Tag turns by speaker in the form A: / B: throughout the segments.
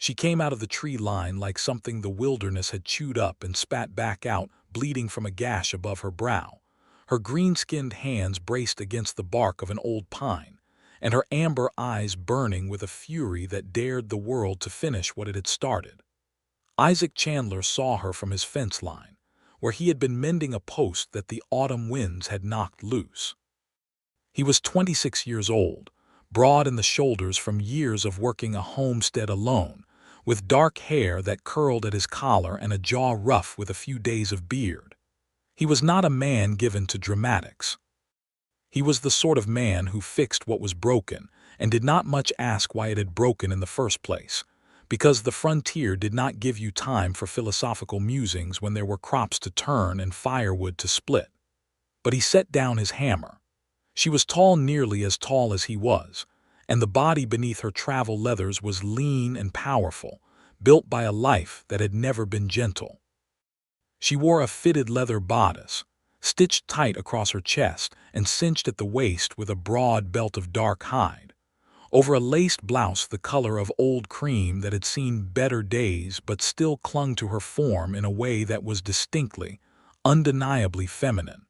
A: She came out of the tree line like something the wilderness had chewed up and spat back out, bleeding from a gash above her brow. Her green-skinned hands braced against the bark of an old pine, and her amber eyes burning with a fury that dared the world to finish what it had started. Isaac Chandler saw her from his fence line, where he had been mending a post that the autumn winds had knocked loose. He was 26 years old, broad in the shoulders from years of working a homestead alone, with dark hair that curled at his collar and a jaw rough with a few days of beard. He was not a man given to dramatics. He was the sort of man who fixed what was broken and did not much ask why it had broken in the first place, because the frontier did not give you time for philosophical musings when there were crops to turn and firewood to split. But he set down his hammer. She was tall, nearly as tall as he was, and the body beneath her travel leathers was lean and powerful, built by a life that had never been gentle. She wore a fitted leather bodice, stitched tight across her chest and cinched at the waist with a broad belt of dark hide, over a laced blouse the color of old cream that had seen better days but still clung to her form in a way that was distinctly, undeniably feminine.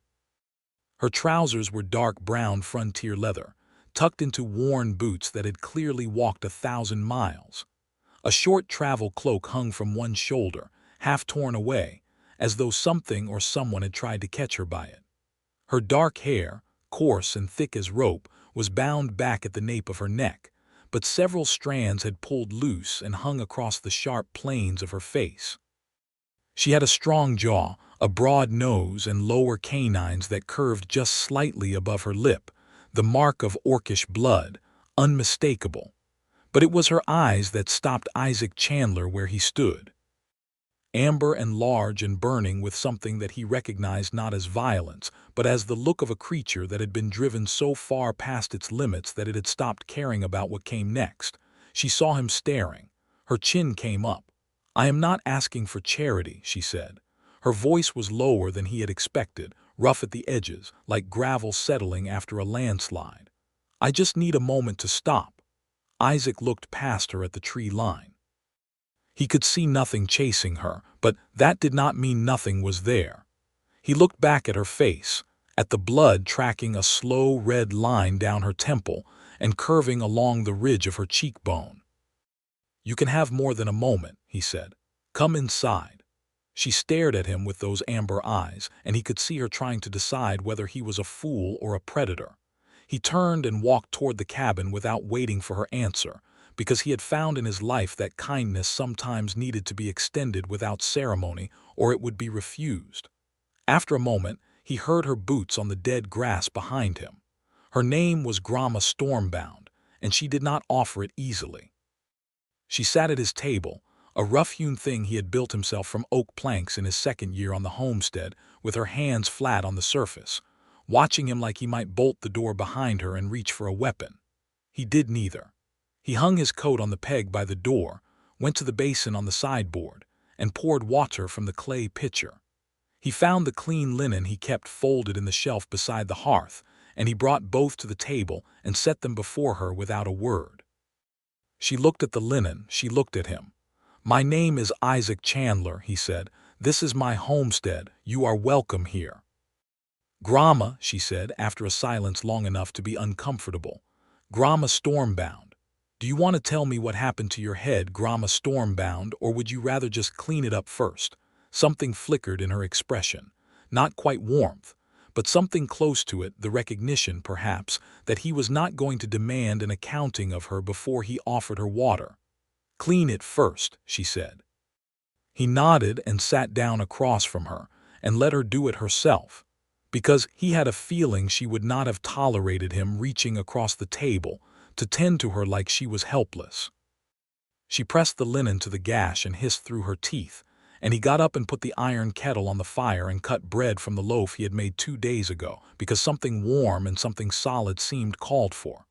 A: Her trousers were dark brown frontier leather, tucked into worn boots that had clearly walked 1,000 miles. A short travel cloak hung from one shoulder, half torn away, as though something or someone had tried to catch her by it. Her dark hair, coarse and thick as rope, was bound back at the nape of her neck, but several strands had pulled loose and hung across the sharp planes of her face. She had a strong jaw, a broad nose, and lower canines that curved just slightly above her lip, the mark of orcish blood, unmistakable. But it was her eyes that stopped Isaac Chandler where he stood. Amber and large and burning with something that he recognized not as violence, but as the look of a creature that had been driven so far past its limits that it had stopped caring about what came next. She saw him staring. Her chin came up. "I am not asking for charity," she said. Her voice was lower than he had expected, rough at the edges, like gravel settling after a landslide. "I just need a moment to stop." Isaac looked past her at the tree line. He could see nothing chasing her, but that did not mean nothing was there. He looked back at her face, at the blood tracking a slow red line down her temple and curving along the ridge of her cheekbone. "You can have more than a moment," he said. "Come inside." She stared at him with those amber eyes, and he could see her trying to decide whether he was a fool or a predator. He turned and walked toward the cabin without waiting for her answer, because he had found in his life that kindness sometimes needed to be extended without ceremony, or it would be refused. After a moment, he heard her boots on the dead grass behind him. Her name was Gromma Stormbound, and she did not offer it easily. She sat at his table, a rough-hewn thing he had built himself from oak planks in his second year on the homestead, with her hands flat on the surface, watching him like he might bolt the door behind her and reach for a weapon. He did neither. He hung his coat on the peg by the door, went to the basin on the sideboard, and poured water from the clay pitcher. He found the clean linen he kept folded in the shelf beside the hearth, and he brought both to the table and set them before her without a word. She looked at the linen, she looked at him. "My name is Isaac Chandler," he said. "This is my homestead. You are welcome here." "Gromma," she said, after a silence long enough to be uncomfortable. "Gromma Stormbound. Do you want to tell me what happened to your head, Gromma Stormbound, or would you rather just clean it up first?" Something flickered in her expression. Not quite warmth, but something close to it, the recognition, perhaps, that he was not going to demand an accounting of her before he offered her water. "Clean it first," she said. He nodded and sat down across from her and let her do it herself, because he had a feeling she would not have tolerated him reaching across the table to tend to her like she was helpless. She pressed the linen to the gash and hissed through her teeth, and he got up and put the iron kettle on the fire and cut bread from the loaf he had made 2 days ago, because something warm and something solid seemed called for.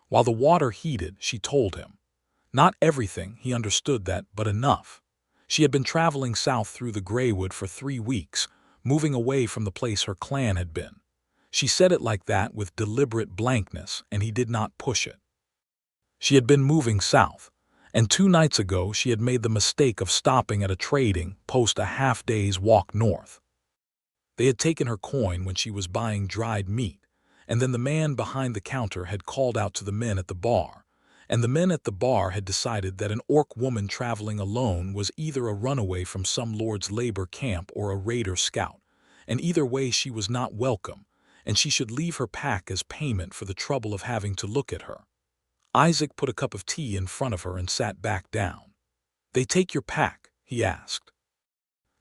A: While the water heated, she told him. Not everything, he understood that, but enough. She had been traveling south through the Greywood for 3 weeks, moving away from the place her clan had been. She said it like that with deliberate blankness, and he did not push it. She had been moving south, And 2 nights ago she had made the mistake of stopping at a trading post a half-day's walk north. They had taken her coin when she was buying dried meat, and then the man behind the counter had called out to the men at the bar, and the men at the bar had decided that an orc woman traveling alone was either a runaway from some lord's labor camp or a raider scout, and either way she was not welcome, and she should leave her pack as payment for the trouble of having to look at her. Isaac put a cup of tea in front of her and sat back down. "They take your pack?" he asked.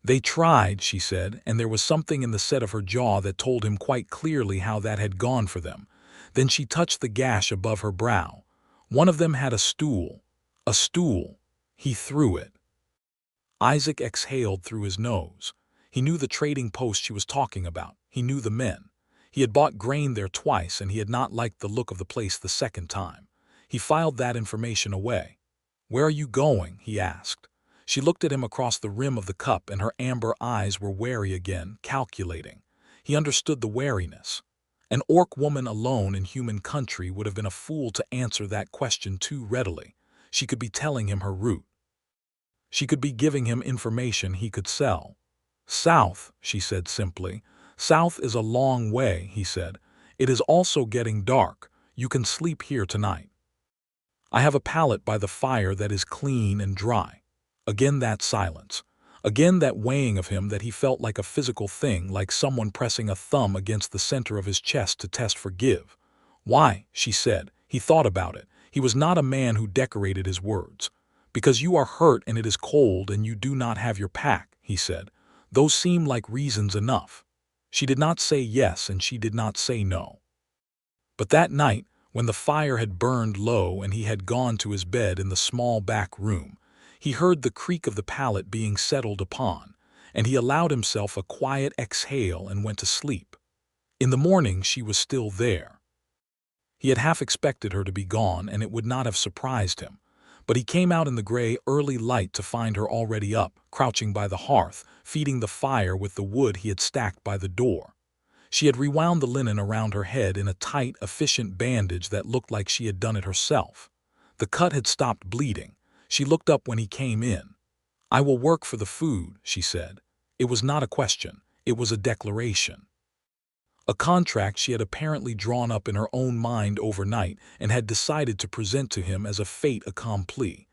A: "They tried," she said, and there was something in the set of her jaw that told him quite clearly how that had gone for them. Then she touched the gash above her brow. "One of them had a stool. A stool." He threw it. Isaac exhaled through his nose. He knew the trading post she was talking about. He knew the men. He had bought grain there twice, and he had not liked the look of the place the second time. He filed that information away. "Where are you going?" he asked. She looked at him across the rim of the cup, and her amber eyes were wary again, calculating. He understood the wariness. An orc woman alone in human country would have been a fool to answer that question too readily. She could be telling him her route. She could be giving him information he could sell. "South," she said simply. "South is a long way," he said. "It is also getting dark. You can sleep here tonight. I have a pallet by the fire that is clean and dry." Again that silence. Again that weighing of him that he felt like a physical thing, like someone pressing a thumb against the center of his chest to test for give. "Why?" she said. He thought about it. He was not a man who decorated his words. "Because you are hurt and it is cold and you do not have your pack," he said. Those seemed like reasons enough. She did not say yes and she did not say no. But that night, when the fire had burned low and he had gone to his bed in the small back room, he heard the creak of the pallet being settled upon, and he allowed himself a quiet exhale and went to sleep. In the morning she was still there. He had half expected her to be gone, and it would not have surprised him. But he came out in the gray, early light to find her already up, crouching by the hearth, feeding the fire with the wood he had stacked by the door. She had rewound the linen around her head in a tight, efficient bandage that looked like she had done it herself. The cut had stopped bleeding. She looked up when he came in. "I will work for the food," she said. It was not a question. It was a declaration. A contract she had apparently drawn up in her own mind overnight and had decided to present to him as a fait accompli.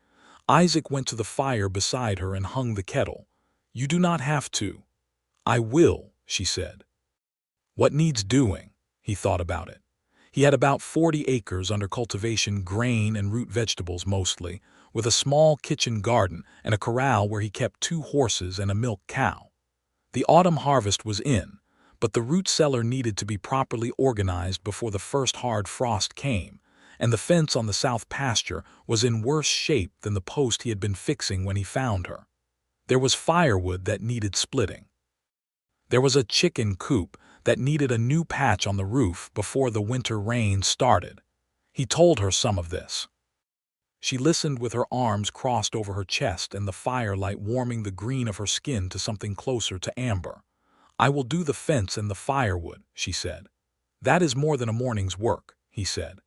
A: Isaac went to the fire beside her and hung the kettle. "You do not have to." "I will," she said. "What needs doing?" He thought about it. He had about 40 acres under cultivation, grain and root vegetables mostly, with a small kitchen garden and a corral where he kept 2 horses and a milk cow. The autumn harvest was in, but the root cellar needed to be properly organized before the first hard frost came, and the fence on the south pasture was in worse shape than the post he had been fixing when he found her. There was firewood that needed splitting. There was a chicken coop that needed a new patch on the roof before the winter rain started. He told her some of this. She listened with her arms crossed over her chest and the firelight warming the green of her skin to something closer to amber. "I will do the fence and the firewood," she said. "That is more than a morning's work," he said.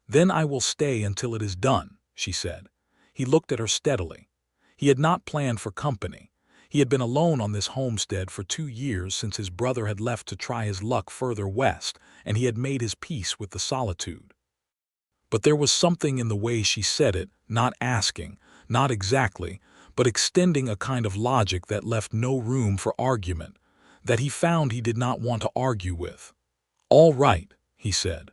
A: "Then I will stay until it is done," she said. He looked at her steadily. He had not planned for company. He had been alone on this homestead for 2 years since his brother had left to try his luck further west, and he had made his peace with the solitude. But there was something in the way she said it, not asking, not exactly, but extending a kind of logic that left no room for argument, that he found he did not want to argue with. "All right," he said.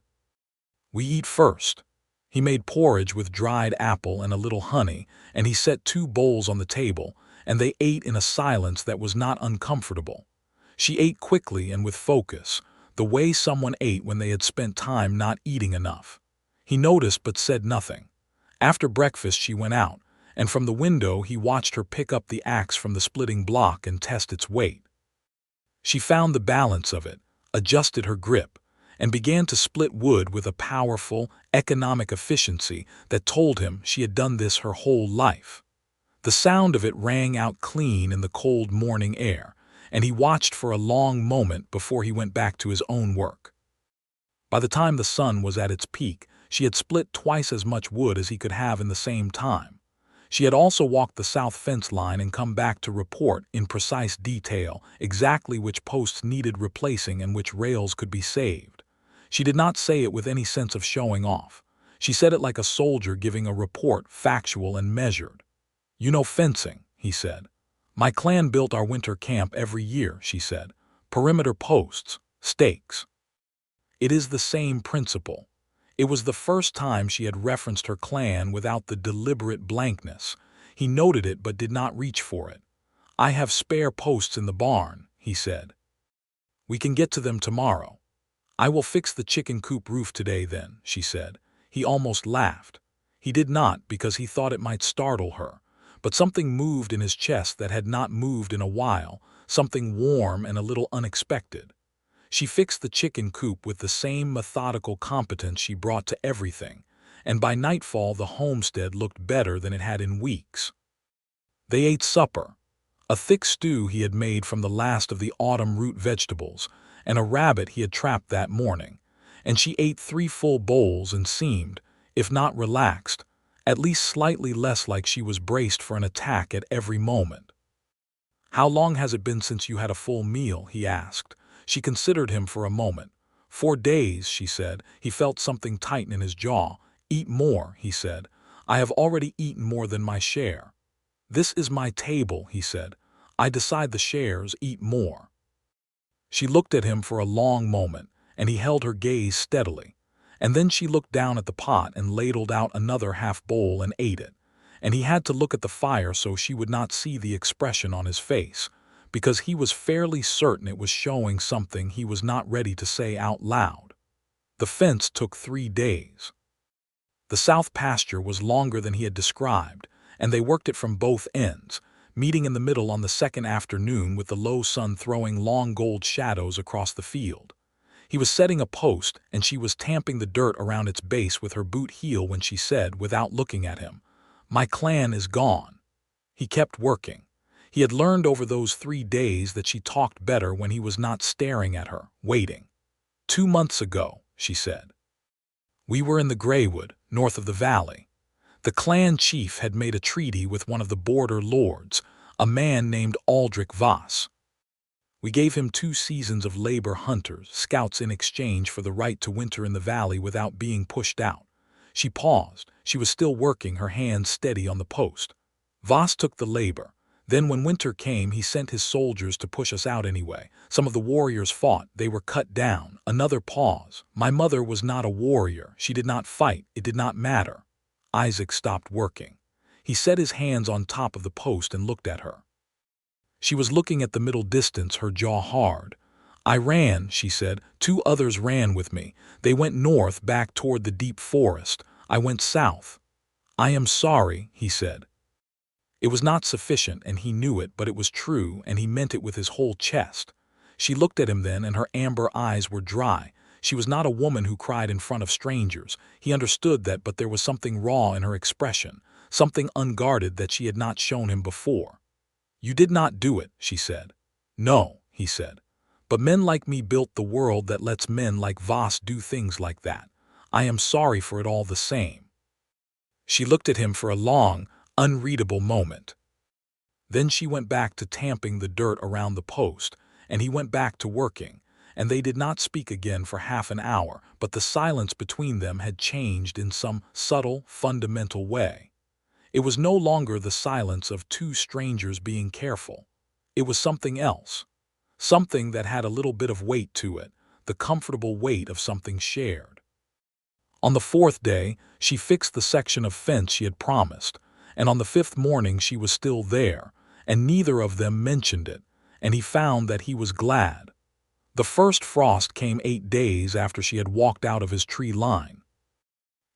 A: "We eat first." He made porridge with dried apple and a little honey, and he set 2 bowls on the table, and they ate in a silence that was not uncomfortable. She ate quickly and with focus, the way someone ate when they had spent time not eating enough. He noticed but said nothing. After breakfast she went out, and from the window he watched her pick up the axe from the splitting block and test its weight. She found the balance of it, adjusted her grip, and began to split wood with a powerful, economic efficiency that told him she had done this her whole life. The sound of it rang out clean in the cold morning air, and he watched for a long moment before he went back to his own work. By the time the sun was at its peak, she had split twice as much wood as he could have in the same time. She had also walked the south fence line and come back to report in precise detail exactly which posts needed replacing and which rails could be saved. She did not say it with any sense of showing off. She said it like a soldier giving a report, factual and measured. "You know fencing," he said. "My clan built our winter camp every year," she said. "Perimeter posts, stakes. It is the same principle." It was the first time she had referenced her clan without the deliberate blankness. He noted it but did not reach for it. "I have spare posts in the barn," he said. "We can get to them tomorrow." "I will fix the chicken coop roof today then," she said. He almost laughed. He did not, because he thought it might startle her. But something moved in his chest that had not moved in a while, something warm and a little unexpected. She fixed the chicken coop with the same methodical competence she brought to everything, and by nightfall the homestead looked better than it had in weeks. They ate supper, a thick stew he had made from the last of the autumn root vegetables, and a rabbit he had trapped that morning, and she ate 3 full bowls and seemed, if not relaxed, at least slightly less like she was braced for an attack at every moment. "How long has it been since you had a full meal?" he asked. She considered him for a moment. 4 days, she said. He felt something tighten in his jaw. "Eat more," he said. "I have already eaten more than my share." "This is my table," he said. "I decide the shares, eat more." She looked at him for a long moment, and he held her gaze steadily. And then she looked down at the pot and ladled out another half bowl and ate it. And he had to look at the fire so she would not see the expression on his face, because he was fairly certain it was showing something he was not ready to say out loud. The fence took 3 days. The south pasture was longer than he had described, and they worked it from both ends, meeting in the middle on the second afternoon with the low sun throwing long gold shadows across the field. He was setting a post, and she was tamping the dirt around its base with her boot heel when she said, without looking at him, "My clan is gone." He kept working. He had learned over those 3 days that she talked better when he was not staring at her, waiting. "2 months ago," she said. "We were in the Greywood, north of the valley. The clan chief had made a treaty with one of the border lords, a man named Aldrich Voss. We gave him 2 seasons of labor hunters, scouts in exchange for the right to winter in the valley without being pushed out." She paused. She was still working, her hands steady on the post. "Voss took the labor. Then when winter came, he sent his soldiers to push us out anyway. Some of the warriors fought. They were cut down." Another pause. "My mother was not a warrior. She did not fight. It did not matter." Isaac stopped working. He set his hands on top of the post and looked at her. She was looking at the middle distance, her jaw hard. "I ran," she said. 2 others ran with me. They went north, back toward the deep forest. I went south." "I am sorry," he said. It was not sufficient, and he knew it, but it was true, and he meant it with his whole chest. She looked at him then, and her amber eyes were dry. She was not a woman who cried in front of strangers. He understood that, but there was something raw in her expression, something unguarded that she had not shown him before. "You did not do it," she said. "No," he said. "But men like me built the world that lets men like Voss do things like that. I am sorry for it all the same." She looked at him for a long, unreadable moment. Then she went back to tamping the dirt around the post, and he went back to working, and they did not speak again for half an hour, but the silence between them had changed in some subtle, fundamental way. It was no longer the silence of 2 strangers being careful. It was something else. Something that had a little bit of weight to it, the comfortable weight of something shared. On the 4th day, she fixed the section of fence she had promised, and on the 5th morning she was still there, and neither of them mentioned it, and he found that he was glad. The first frost came 8 days after she had walked out of his tree line.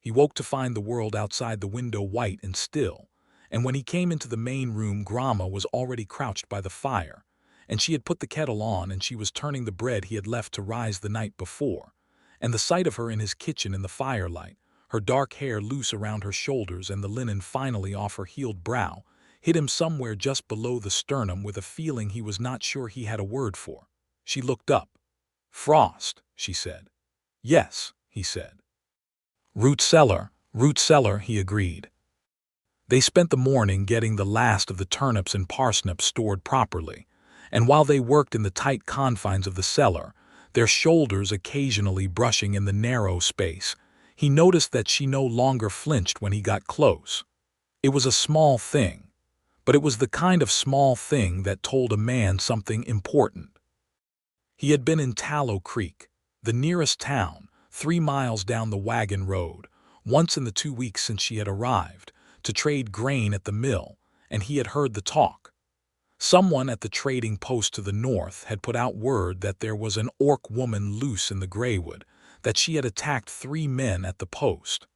A: He woke to find the world outside the window white and still, and when he came into the main room, Gromma was already crouched by the fire, and she had put the kettle on, and she was turning the bread he had left to rise the night before, and the sight of her in his kitchen in the firelight, her dark hair loose around her shoulders and the linen finally off her healed brow, hit him somewhere just below the sternum with a feeling he was not sure he had a word for. She looked up. "Frost," she said. "Yes," he said. Root cellar," he agreed. They spent the morning getting the last of the turnips and parsnips stored properly, and while they worked in the tight confines of the cellar, their shoulders occasionally brushing in the narrow space, he noticed that she no longer flinched when he got close. It was a small thing, but it was the kind of small thing that told a man something important. He had been in Tallow Creek, the nearest town, 3 miles down the wagon road, once in the 2 weeks since she had arrived, to trade grain at the mill, and he had heard the talk. Someone at the trading post to the north had put out word that there was an orc woman loose in the Greywood, that she had attacked 3 men at the post.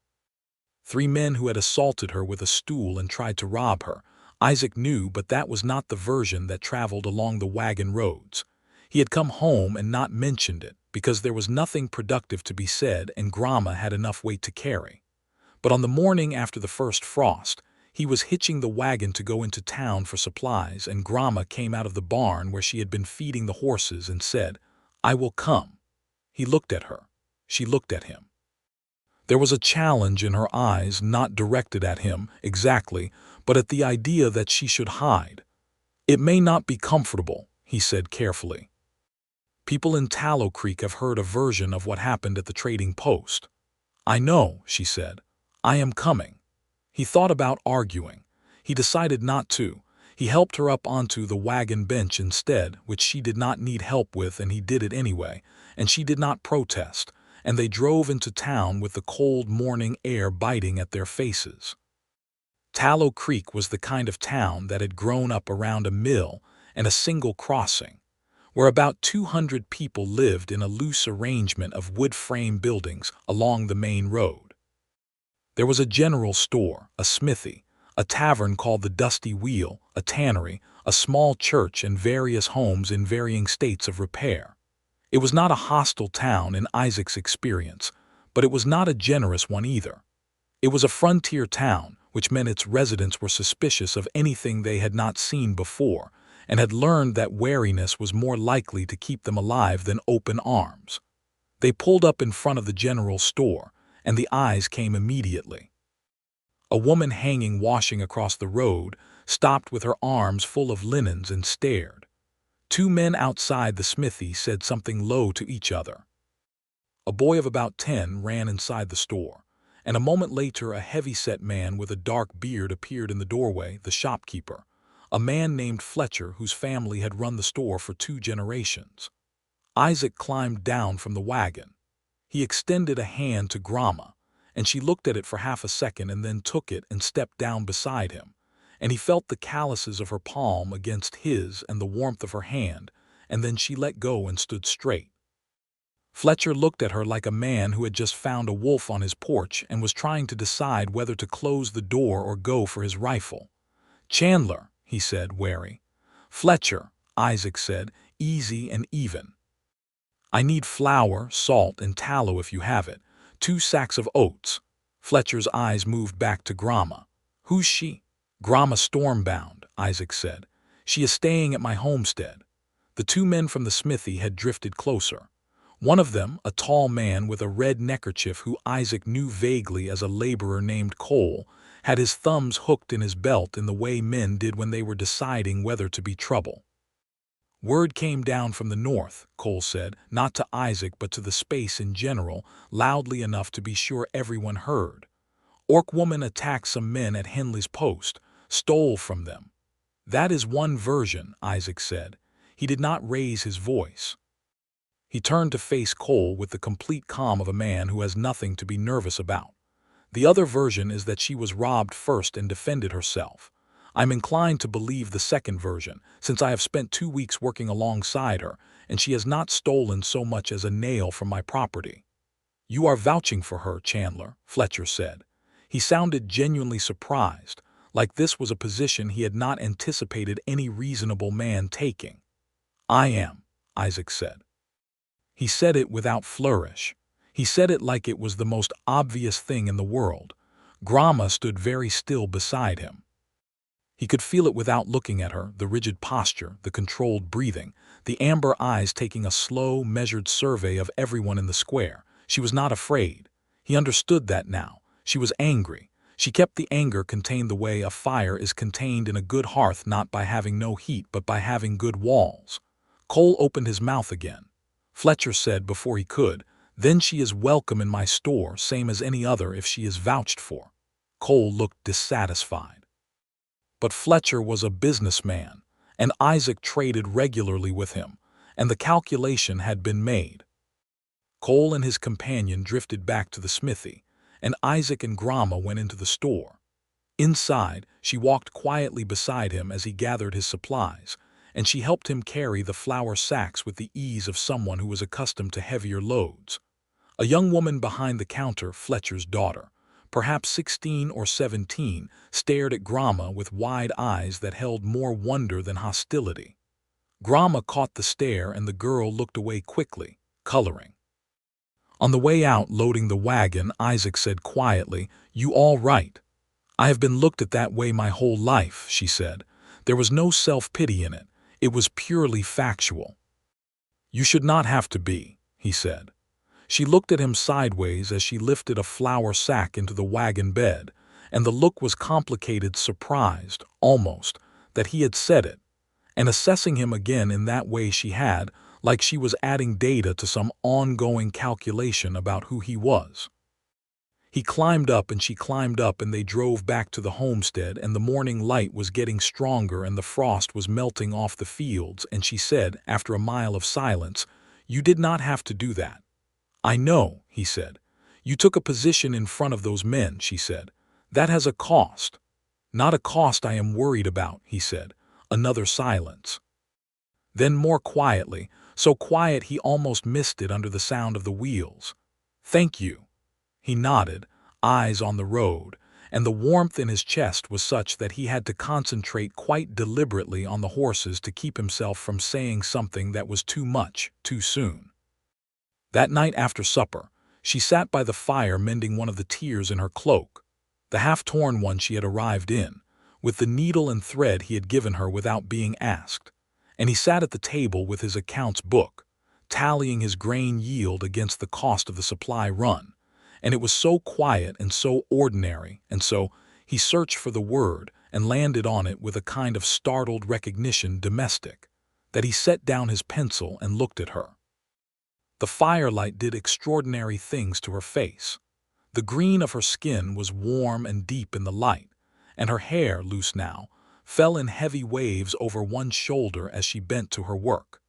A: 3 men who had assaulted her with a stool and tried to rob her. Isaac knew, but that was not the version that traveled along the wagon roads. He had come home and not mentioned it, because there was nothing productive to be said and Gromma had enough weight to carry. But on the morning after the first frost, he was hitching the wagon to go into town for supplies, and Gromma came out of the barn where she had been feeding the horses and said, "I will come." He looked at her. She looked at him. There was a challenge in her eyes, not directed at him exactly, but at the idea that she should hide. "It may not be comfortable," he said carefully. "People in Tallow Creek have heard a version of what happened at the trading post." "I know," she said. "I am coming." He thought about arguing. He decided not to. He helped her up onto the wagon bench instead, which she did not need help with, and he did it anyway, and she did not protest, and they drove into town with the cold morning air biting at their faces. Tallow Creek was the kind of town that had grown up around a mill and a single crossing, where about 200 people lived in a loose arrangement of wood frame buildings along the main road. There was a general store, a smithy, a tavern called the Dusty Wheel, a tannery, a small church, and various homes in varying states of repair. It was not a hostile town in Isaac's experience, but it was not a generous one either. It was a frontier town, which meant its residents were suspicious of anything they had not seen before, and had learned that wariness was more likely to keep them alive than open arms. They pulled up in front of the general store, and the eyes came immediately. A woman hanging washing across the road stopped with her arms full of linens and stared. 2 men outside the smithy said something low to each other. A boy of about 10 ran inside the store, and a moment later a heavy-set man with a dark beard appeared in the doorway, the shopkeeper, a man named Fletcher whose family had run the store for 2 generations. Isaac climbed down from the wagon. He extended a hand to Gromma, and she looked at it for half a second and then took it and stepped down beside him, and he felt the calluses of her palm against his and the warmth of her hand, and then she let go and stood straight. Fletcher looked at her like a man who had just found a wolf on his porch and was trying to decide whether to close the door or go for his rifle. "Chandler," he said, wary. "Fletcher," Isaac said, easy and even. "I need flour, salt, and tallow if you have it. 2 sacks of oats." Fletcher's eyes moved back to Gromma. "Who's she?" "Gromma Stormbound," Isaac said. "She is staying at my homestead." The 2 men from the smithy had drifted closer. One of them, a tall man with a red neckerchief who Isaac knew vaguely as a laborer named Cole, had his thumbs hooked in his belt in the way men did when they were deciding whether to be trouble. "Word came down from the north," Cole said, not to Isaac but to the space in general, loudly enough to be sure everyone heard. "Orc woman attacked some men at Henley's post, stole from them." "That is one version," Isaac said. He did not raise his voice. He turned to face Cole with the complete calm of a man who has nothing to be nervous about. "The other version is that she was robbed first and defended herself. I'm inclined to believe the second version, since I have spent 2 weeks working alongside her, and she has not stolen so much as a nail from my property." "You are vouching for her, Chandler," Fletcher said. He sounded genuinely surprised, like this was a position he had not anticipated any reasonable man taking. "I am," Isaac said. He said it without flourish. He said it like it was the most obvious thing in the world. Gromma stood very still beside him. He could feel it without looking at her, the rigid posture, the controlled breathing, the amber eyes taking a slow, measured survey of everyone in the square. She was not afraid. He understood that now. She was angry. She kept the anger contained the way a fire is contained in a good hearth, not by having no heat but by having good walls. Cole opened his mouth again. Fletcher said before he could, "Then she is welcome in my store, same as any other if she is vouched for." Cole looked dissatisfied. But Fletcher was a businessman, and Isaac traded regularly with him, and the calculation had been made. Cole and his companion drifted back to the smithy, and Isaac and Gromma went into the store. Inside, she walked quietly beside him as he gathered his supplies, and she helped him carry the flour sacks with the ease of someone who was accustomed to heavier loads. A young woman behind the counter, Fletcher's daughter, perhaps 16 or 17, stared at Gromma with wide eyes that held more wonder than hostility. Gromma caught the stare and the girl looked away quickly, coloring. On the way out, loading the wagon, Isaac said quietly, "You all right?" "I have been looked at that way my whole life," she said. There was no self-pity in it. It was purely factual. "You should not have to be," he said. She looked at him sideways as she lifted a flour sack into the wagon bed, and the look was complicated, surprised, almost, that he had said it, and assessing him again in that way she had, like she was adding data to some ongoing calculation about who he was. He climbed up and she climbed up, and they drove back to the homestead, and the morning light was getting stronger and the frost was melting off the fields, and she said, after a mile of silence, "You did not have to do that." "I know," he said. "You took a position in front of those men," she said. "That has a cost." "Not a cost I am worried about," he said. Another silence. Then more quietly, so quiet he almost missed it under the sound of the wheels. "Thank you." He nodded, eyes on the road, and the warmth in his chest was such that he had to concentrate quite deliberately on the horses to keep himself from saying something that was too much, too soon. That night after supper, she sat by the fire mending one of the tiers in her cloak, the half-torn one she had arrived in, with the needle and thread he had given her without being asked, and he sat at the table with his accounts book, tallying his grain yield against the cost of the supply run, and it was so quiet and so ordinary, and so he searched for the word and landed on it with a kind of startled recognition, domestic, that he set down his pencil and looked at her. The firelight did extraordinary things to her face. The green of her skin was warm and deep in the light, and her hair, loose now, fell in heavy waves over one shoulder as she bent to her work.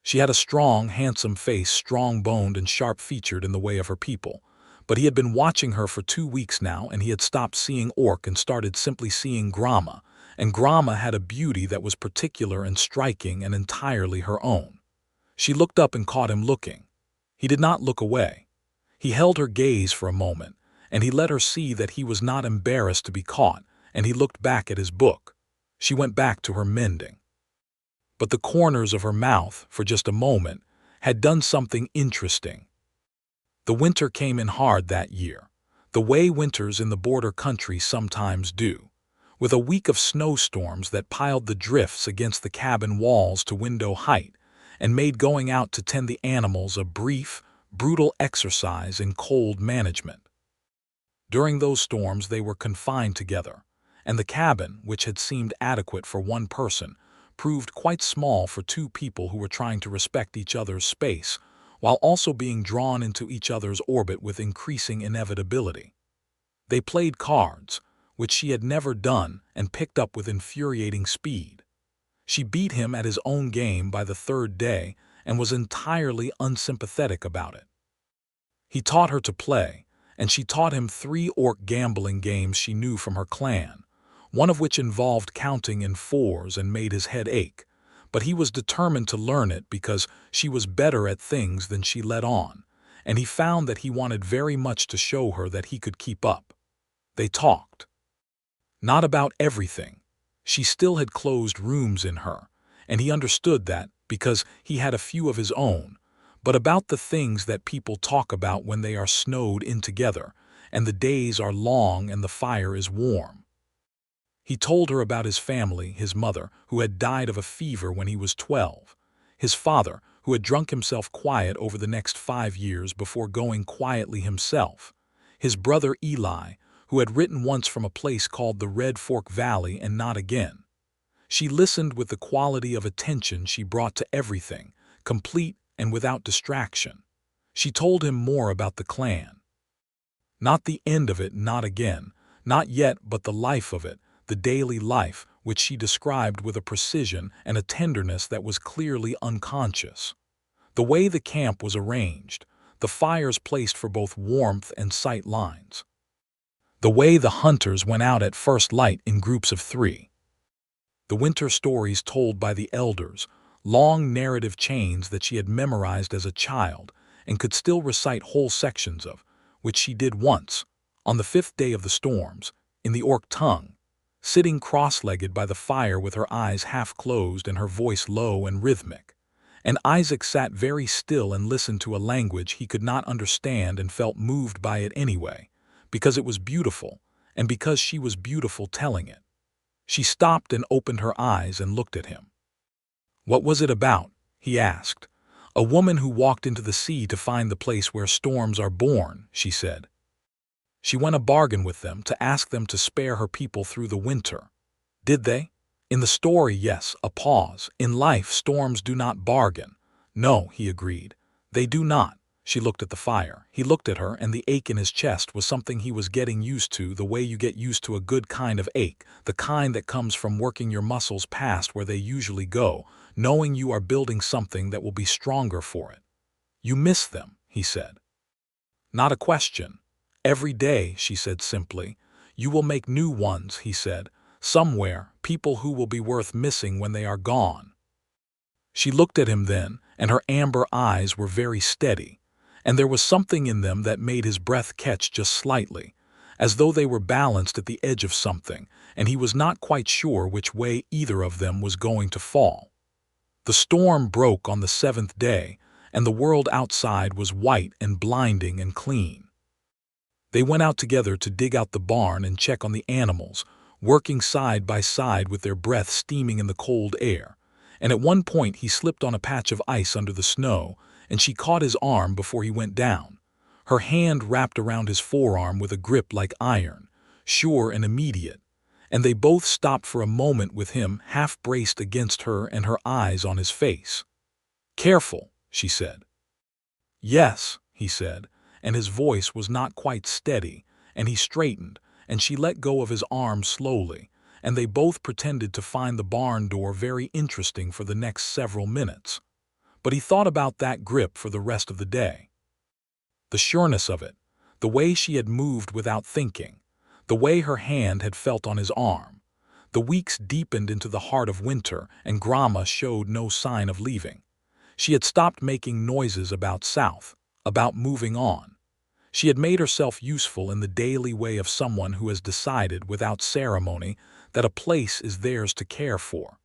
A: She had a strong, handsome face, strong-boned and sharp-featured in the way of her people, but he had been watching her for 2 weeks now, and he had stopped seeing Orc and started simply seeing Gromma, and Gromma had a beauty that was particular and striking and entirely her own. She looked up and caught him looking. He did not look away. He held her gaze for a moment, and he let her see that he was not embarrassed to be caught, and he looked back at his book. She went back to her mending. But the corners of her mouth, for just a moment, had done something interesting. The winter came in hard that year, the way winters in the border country sometimes do, with a week of snowstorms that piled the drifts against the cabin walls to window height and made going out to tend the animals a brief, brutal exercise in cold management. During those storms they were confined together, and the cabin, which had seemed adequate for one person, proved quite small for 2 people who were trying to respect each other's space, while also being drawn into each other's orbit with increasing inevitability. They played cards, which she had never done, and picked up with infuriating speed. She beat him at his own game by the 3rd day and was entirely unsympathetic about it. He taught her to play, and she taught him 3 Orc gambling games she knew from her clan, one of which involved counting in 4s and made his head ache, but he was determined to learn it because she was better at things than she let on, and he found that he wanted very much to show her that he could keep up. They talked. Not about everything. She still had closed rooms in her, and he understood that because he had a few of his own, but about the things that people talk about when they are snowed in together, and the days are long and the fire is warm. He told her about his family, his mother, who had died of a fever when he was 12, his father, who had drunk himself quiet over the next 5 years before going quietly himself, his brother Eli, who had written once from a place called the Red Fork Valley and not again. She listened with the quality of attention she brought to everything, complete and without distraction. She told him more about the clan. Not the end of it, not again, not yet, but the life of it, the daily life, which she described with a precision and a tenderness that was clearly unconscious. The way the camp was arranged, the fires placed for both warmth and sight lines. The way the hunters went out at first light in groups of 3. The winter stories told by the elders, long narrative chains that she had memorized as a child and could still recite whole sections of, which she did once, on the 5th day of the storms, in the Orc tongue, sitting cross-legged by the fire with her eyes half closed and her voice low and rhythmic. And Isaac sat very still and listened to a language he could not understand and felt moved by it anyway, because it was beautiful, and because she was beautiful telling it. She stopped and opened her eyes and looked at him. "What was it about?" he asked. "A woman who walked into the sea to find the place where storms are born," she said. "She went a bargain with them to ask them to spare her people through the winter." "Did they?" "In the story, yes." A pause. "In life, storms do not bargain." "No," he agreed. "They do not." She looked at the fire. He looked at her, and the ache in his chest was something he was getting used to, the way you get used to a good kind of ache, the kind that comes from working your muscles past where they usually go, knowing you are building something that will be stronger for it. "You miss them," he said. "Not a question. Every day," she said simply. "You will make new ones," he said. "Somewhere, people who will be worth missing when they are gone." She looked at him then, and her amber eyes were very steady, and there was something in them that made his breath catch just slightly, as though they were balanced at the edge of something, and he was not quite sure which way either of them was going to fall. The storm broke on the 7th day, and the world outside was white and blinding and clean. They went out together to dig out the barn and check on the animals, working side by side with their breath steaming in the cold air, and at one point he slipped on a patch of ice under the snow, and she caught his arm before he went down. Her hand wrapped around his forearm with a grip like iron, sure and immediate, and they both stopped for a moment with him half braced against her and her eyes on his face. "Careful," she said. "Yes," he said, and his voice was not quite steady, and he straightened, and she let go of his arm slowly, and they both pretended to find the barn door very interesting for the next several minutes. But he thought about that grip for the rest of the day. The sureness of it, the way she had moved without thinking, the way her hand had felt on his arm. The weeks deepened into the heart of winter, and Gromma showed no sign of leaving. She had stopped making noises about south, about moving on. She had made herself useful in the daily way of someone who has decided, without ceremony, that a place is theirs to care for.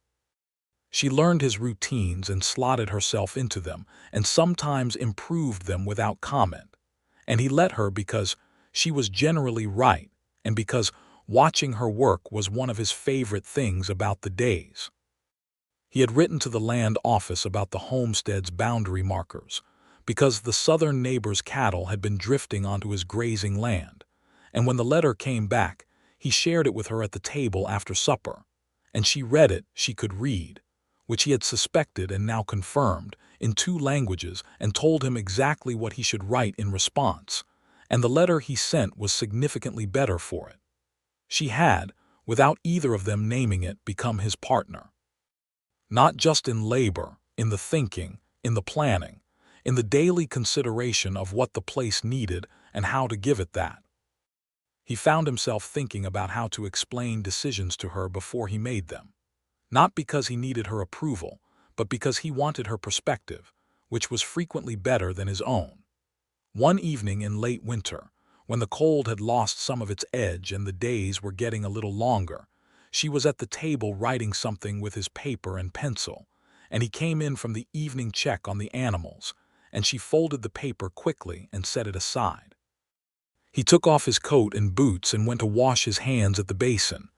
A: She learned his routines and slotted herself into them, and sometimes improved them without comment. And he let her because she was generally right, and because watching her work was one of his favorite things about the days. He had written to the land office about the homestead's boundary markers, because the southern neighbor's cattle had been drifting onto his grazing land, and when the letter came back, he shared it with her at the table after supper, and she read it. She could read, which he had suspected and now confirmed, in 2 languages, and told him exactly what he should write in response, and the letter he sent was significantly better for it. She had, without either of them naming it, become his partner. Not just in labor, in the thinking, in the planning, in the daily consideration of what the place needed and how to give it that. He found himself thinking about how to explain decisions to her before he made them, not because he needed her approval, but because he wanted her perspective, which was frequently better than his own. One evening in late winter, when the cold had lost some of its edge and the days were getting a little longer, she was at the table writing something with his paper and pencil, and he came in from the evening check on the animals, and she folded the paper quickly and set it aside. He took off his coat and boots and went to wash his hands at the basin.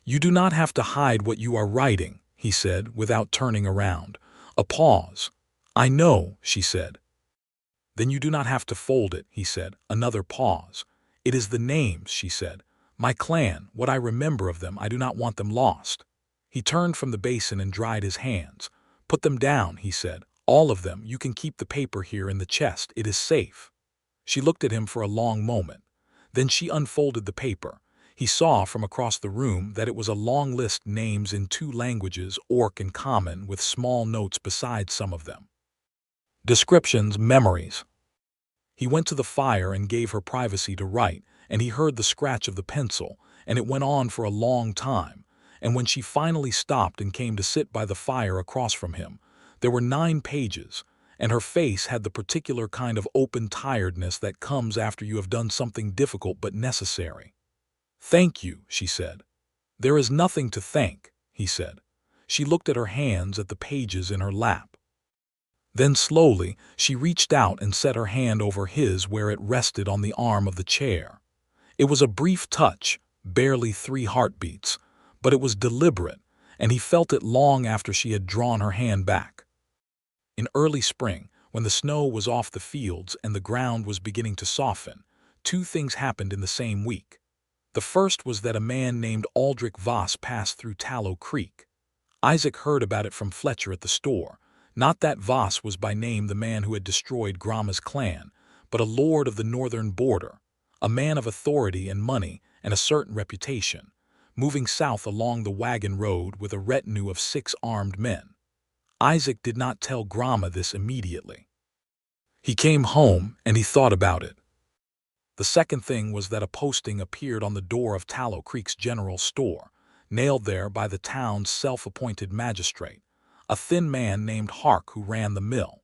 A: "You do not have to hide what you are writing," he said, without turning around. A pause. "I know," she said. "Then you do not have to fold it," he said. Another pause. "It is the names," she said. My clan, what I remember of them, I do not want them lost. He turned from the basin and dried his hands. Put them down, he said. All of them. You can keep the paper here in the chest. It is safe. She looked at him for a long moment. Then she unfolded the paper. He saw from across the room that it was a long list, names in 2 languages, Orc and Common, with small notes beside some of them. Descriptions, memories. He went to the fire and gave her privacy to write, and he heard the scratch of the pencil, and it went on for a long time, and when she finally stopped and came to sit by the fire across from him, there were 9 pages, and her face had the particular kind of open tiredness that comes after you have done something difficult but necessary. "Thank you," she said. "There is nothing to thank," he said. She looked at her hands, at the pages in her lap. Then slowly she reached out and set her hand over his where it rested on the arm of the chair. It was a brief touch, barely 3 heartbeats, but it was deliberate, and he felt it long after she had drawn her hand back. In early spring, when the snow was off the fields and the ground was beginning to soften, 2 things happened in the same week. The first was that a man named Aldrich Voss passed through Tallow Creek. Isaac heard about it from Fletcher at the store. Not that Voss was by name the man who had destroyed Gromma's clan, but a lord of the northern border, a man of authority and money and a certain reputation, moving south along the wagon road with a retinue of 6 armed men. Isaac did not tell Gromma this immediately. He came home and he thought about it. The second thing was that a posting appeared on the door of Tallow Creek's general store, nailed there by the town's self-appointed magistrate, a thin man named Hark who ran the mill.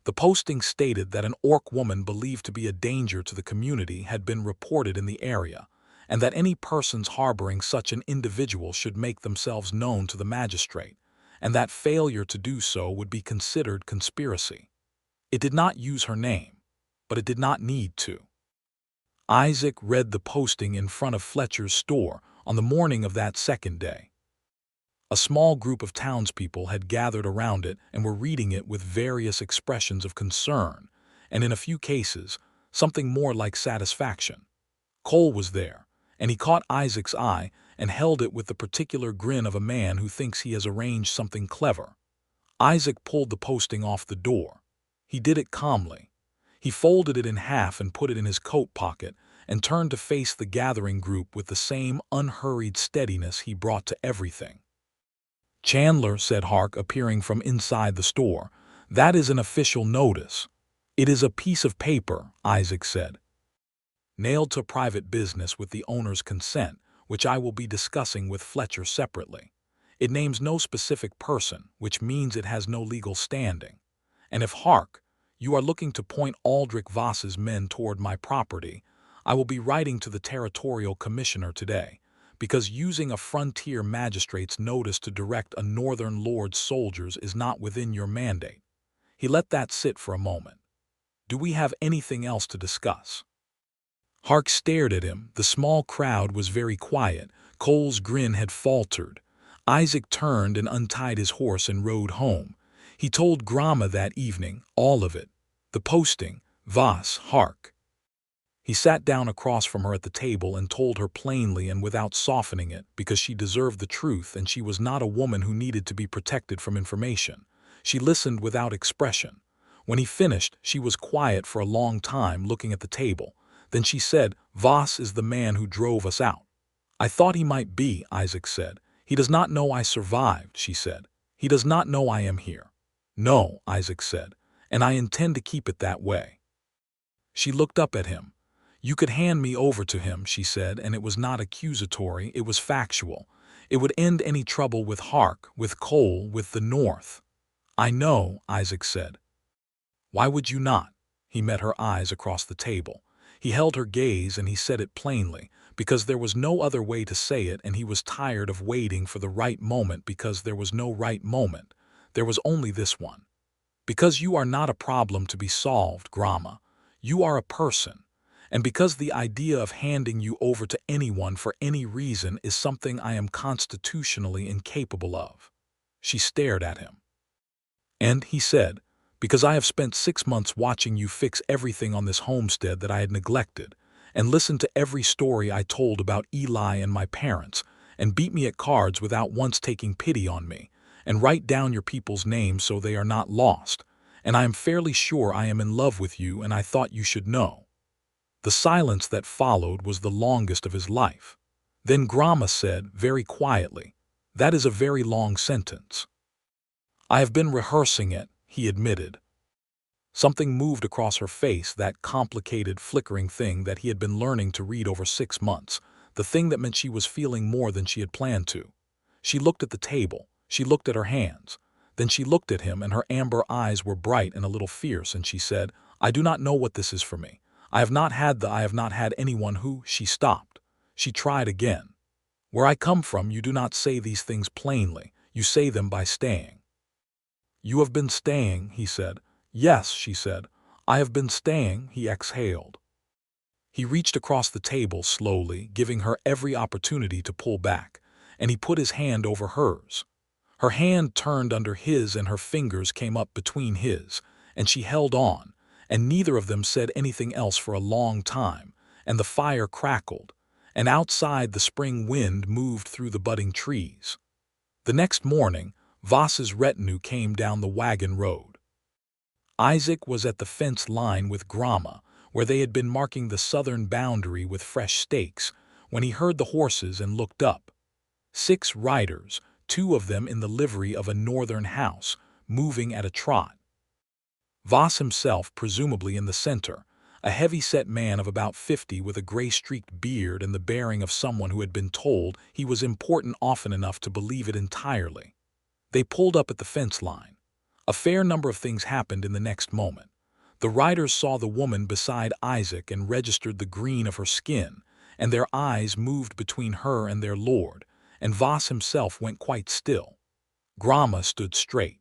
A: The posting stated that an Orc woman believed to be a danger to the community had been reported in the area, and that any persons harboring such an individual should make themselves known to the magistrate, and that failure to do so would be considered conspiracy. It did not use her name, but it did not need to. Isaac read the posting in front of Fletcher's store on the morning of that second day. A small group of townspeople had gathered around it and were reading it with various expressions of concern, and in a few cases, something more like satisfaction. Cole was there, and he caught Isaac's eye and held it with the particular grin of a man who thinks he has arranged something clever. Isaac pulled the posting off the door. He did it calmly. He folded it in half and put it in his coat pocket and turned to face the gathering group with the same unhurried steadiness he brought to everything. "Chandler," said Hark, appearing from inside the store, "that is an official notice." "It is a piece of paper," Isaac said, "nailed to private business with the owner's consent, which I will be discussing with Fletcher separately. It names no specific person, which means it has no legal standing. And if, Hark, you are looking to point Aldrich Voss's men toward my property, I will be writing to the territorial commissioner today, because using a frontier magistrate's notice to direct a northern lord's soldiers is not within your mandate." He let that sit for a moment. "Do we have anything else to discuss?" Hark stared at him. The small crowd was very quiet. Cole's grin had faltered. Isaac turned and untied his horse and rode home. He told Gromma that evening, all of it. The posting, Voss, Hark. He sat down across from her at the table and told her plainly and without softening it, because she deserved the truth and she was not a woman who needed to be protected from information. She listened without expression. When he finished, she was quiet for a long time, looking at the table. Then she said, "Voss is the man who drove us out." "I thought he might be," Isaac said. "He does not know I survived," she said. "He does not know I am here." "No," Isaac said, "and I intend to keep it that way." She looked up at him. "You could hand me over to him," she said, and it was not accusatory, it was factual. It would end any trouble with Hark, with Cole, with the North. "I know," Isaac said. "Why would you not?" He met her eyes across the table. He held her gaze and he said it plainly, because there was no other way to say it, and he was tired of waiting for the right moment because there was no right moment. There was only this one. "Because you are not a problem to be solved, Gromma. You are a person. And because the idea of handing you over to anyone for any reason is something I am constitutionally incapable of." She stared at him. "And," he said, "because I have spent 6 months watching you fix everything on this homestead that I had neglected, and listened to every story I told about Eli and my parents, and beat me at cards without once taking pity on me, and write down your people's names so they are not lost, and I am fairly sure I am in love with you and I thought you should know." The silence that followed was the longest of his life. Then Gromma said, very quietly, "That is a very long sentence." "I have been rehearsing it," he admitted. Something moved across her face, that complicated, flickering thing that he had been learning to read over 6 months, the thing that meant she was feeling more than she had planned to. She looked at the table, she looked at her hands, then she looked at him and her amber eyes were bright and a little fierce, and she said, "I do not know what this is for me. I have not had anyone who—" She stopped. She tried again. "Where I come from, you do not say these things plainly, you say them by staying." "You have been staying," he said. "Yes," she said. "I have been staying," he exhaled. He reached across the table slowly, giving her every opportunity to pull back, and he put his hand over hers. Her hand turned under his and her fingers came up between his, and she held on, and neither of them said anything else for a long time, and the fire crackled, and outside the spring wind moved through the budding trees. The next morning, Voss's retinue came down the wagon road. Isaac was at the fence line with Gromma, where they had been marking the southern boundary with fresh stakes, when he heard the horses and looked up. 6 riders, 2 of them in the livery of a northern house, moving at a trot. Voss himself, presumably in the center, a heavy-set man of about 50 with a gray-streaked beard and the bearing of someone who had been told he was important often enough to believe it entirely. They pulled up at the fence line. A fair number of things happened in the next moment. The riders saw the woman beside Isaac and registered the green of her skin, and their eyes moved between her and their lord, and Voss himself went quite still. Gromma stood straight.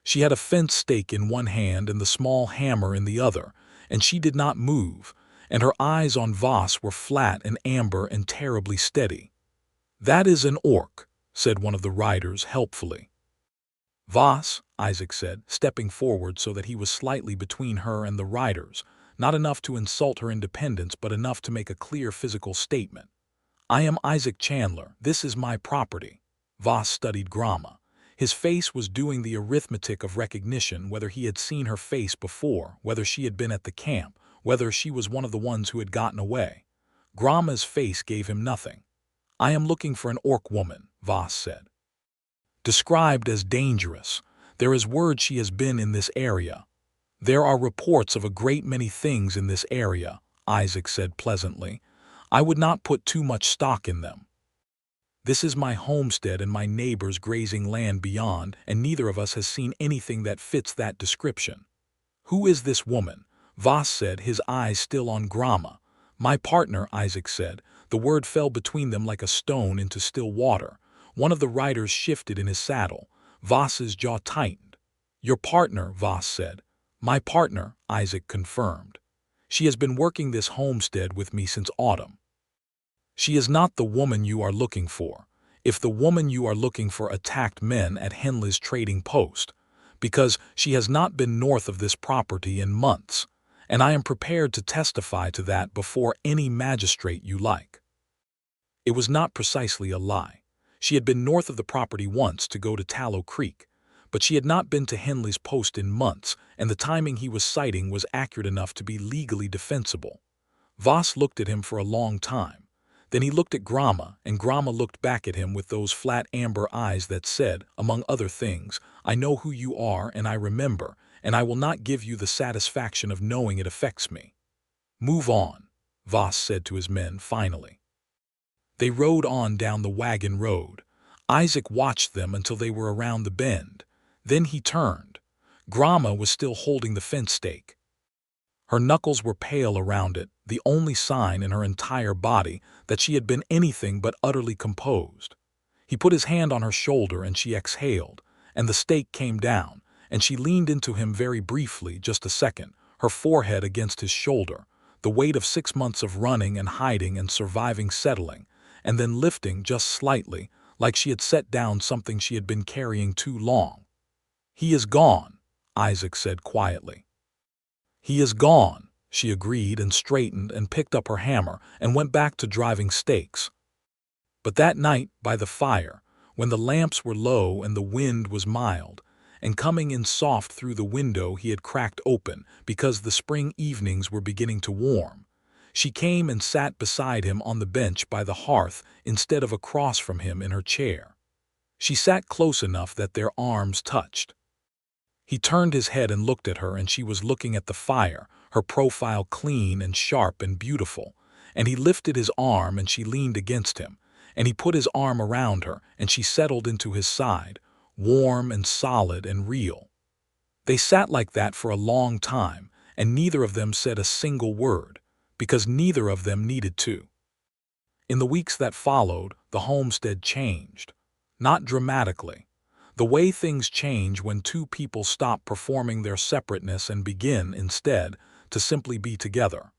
A: She had a fence stake in one hand and the small hammer in the other, and she did not move, and her eyes on Voss were flat and amber and terribly steady. "That is an orc," said one of the riders helpfully. "Voss," Isaac said, stepping forward so that he was slightly between her and the riders, not enough to insult her independence but enough to make a clear physical statement. "I am Isaac Chandler. This is my property." Voss studied Gromma. His face was doing the arithmetic of recognition, whether he had seen her face before, whether she had been at the camp, whether she was one of the ones who had gotten away. Gromma's face gave him nothing. "I am looking for an orc woman," Voss said. "Described as dangerous. There is word she has been in this area." "There are reports of a great many things in this area," Isaac said pleasantly. "I would not put too much stock in them. This is my homestead and my neighbor's grazing land beyond, and neither of us has seen anything that fits that description." "Who is this woman?" Voss said, his eyes still on Gromma. "My partner," Isaac said. The word fell between them like a stone into still water. One of the riders shifted in his saddle. Voss's jaw tightened. "Your partner," Voss said. "My partner," Isaac confirmed. "She has been working this homestead with me since autumn." "She is not the woman you are looking for. If the woman you are looking for attacked men at Henley's trading post, because she has not been north of this property in months, and I am prepared to testify to that before any magistrate you like." It was not precisely a lie. She had been north of the property once to go to Tallow Creek, but she had not been to Henley's post in months, and the timing he was citing was accurate enough to be legally defensible. Voss looked at him for a long time. Then he looked at Gromma, and Gromma looked back at him with those flat amber eyes that said, among other things, "I know who you are and I remember, and I will not give you the satisfaction of knowing it affects me." "Move on," Voss said to his men finally. They rode on down the wagon road. Isaac watched them until they were around the bend. Then he turned. Gromma was still holding the fence stake. Her knuckles were pale around it, the only sign in her entire body that she had been anything but utterly composed. He put his hand on her shoulder and she exhaled, and the stake came down, and she leaned into him very briefly, just a second, her forehead against his shoulder, the weight of 6 months of running and hiding and surviving settling, and then lifting just slightly, like she had set down something she had been carrying too long. "He is gone," Isaac said quietly. "He is gone," she agreed and straightened and picked up her hammer and went back to driving stakes. But that night, by the fire, when the lamps were low and the wind was mild, and coming in soft through the window he had cracked open because the spring evenings were beginning to warm, she came and sat beside him on the bench by the hearth instead of across from him in her chair. She sat close enough that their arms touched. He turned his head and looked at her, and she was looking at the fire, her profile clean and sharp and beautiful, and he lifted his arm and she leaned against him, and he put his arm around her and she settled into his side, warm and solid and real. They sat like that for a long time, and neither of them said a single word, because neither of them needed to. In the weeks that followed, the homestead changed. Not dramatically. The way things change when two people stop performing their separateness and begin, instead, to simply be together.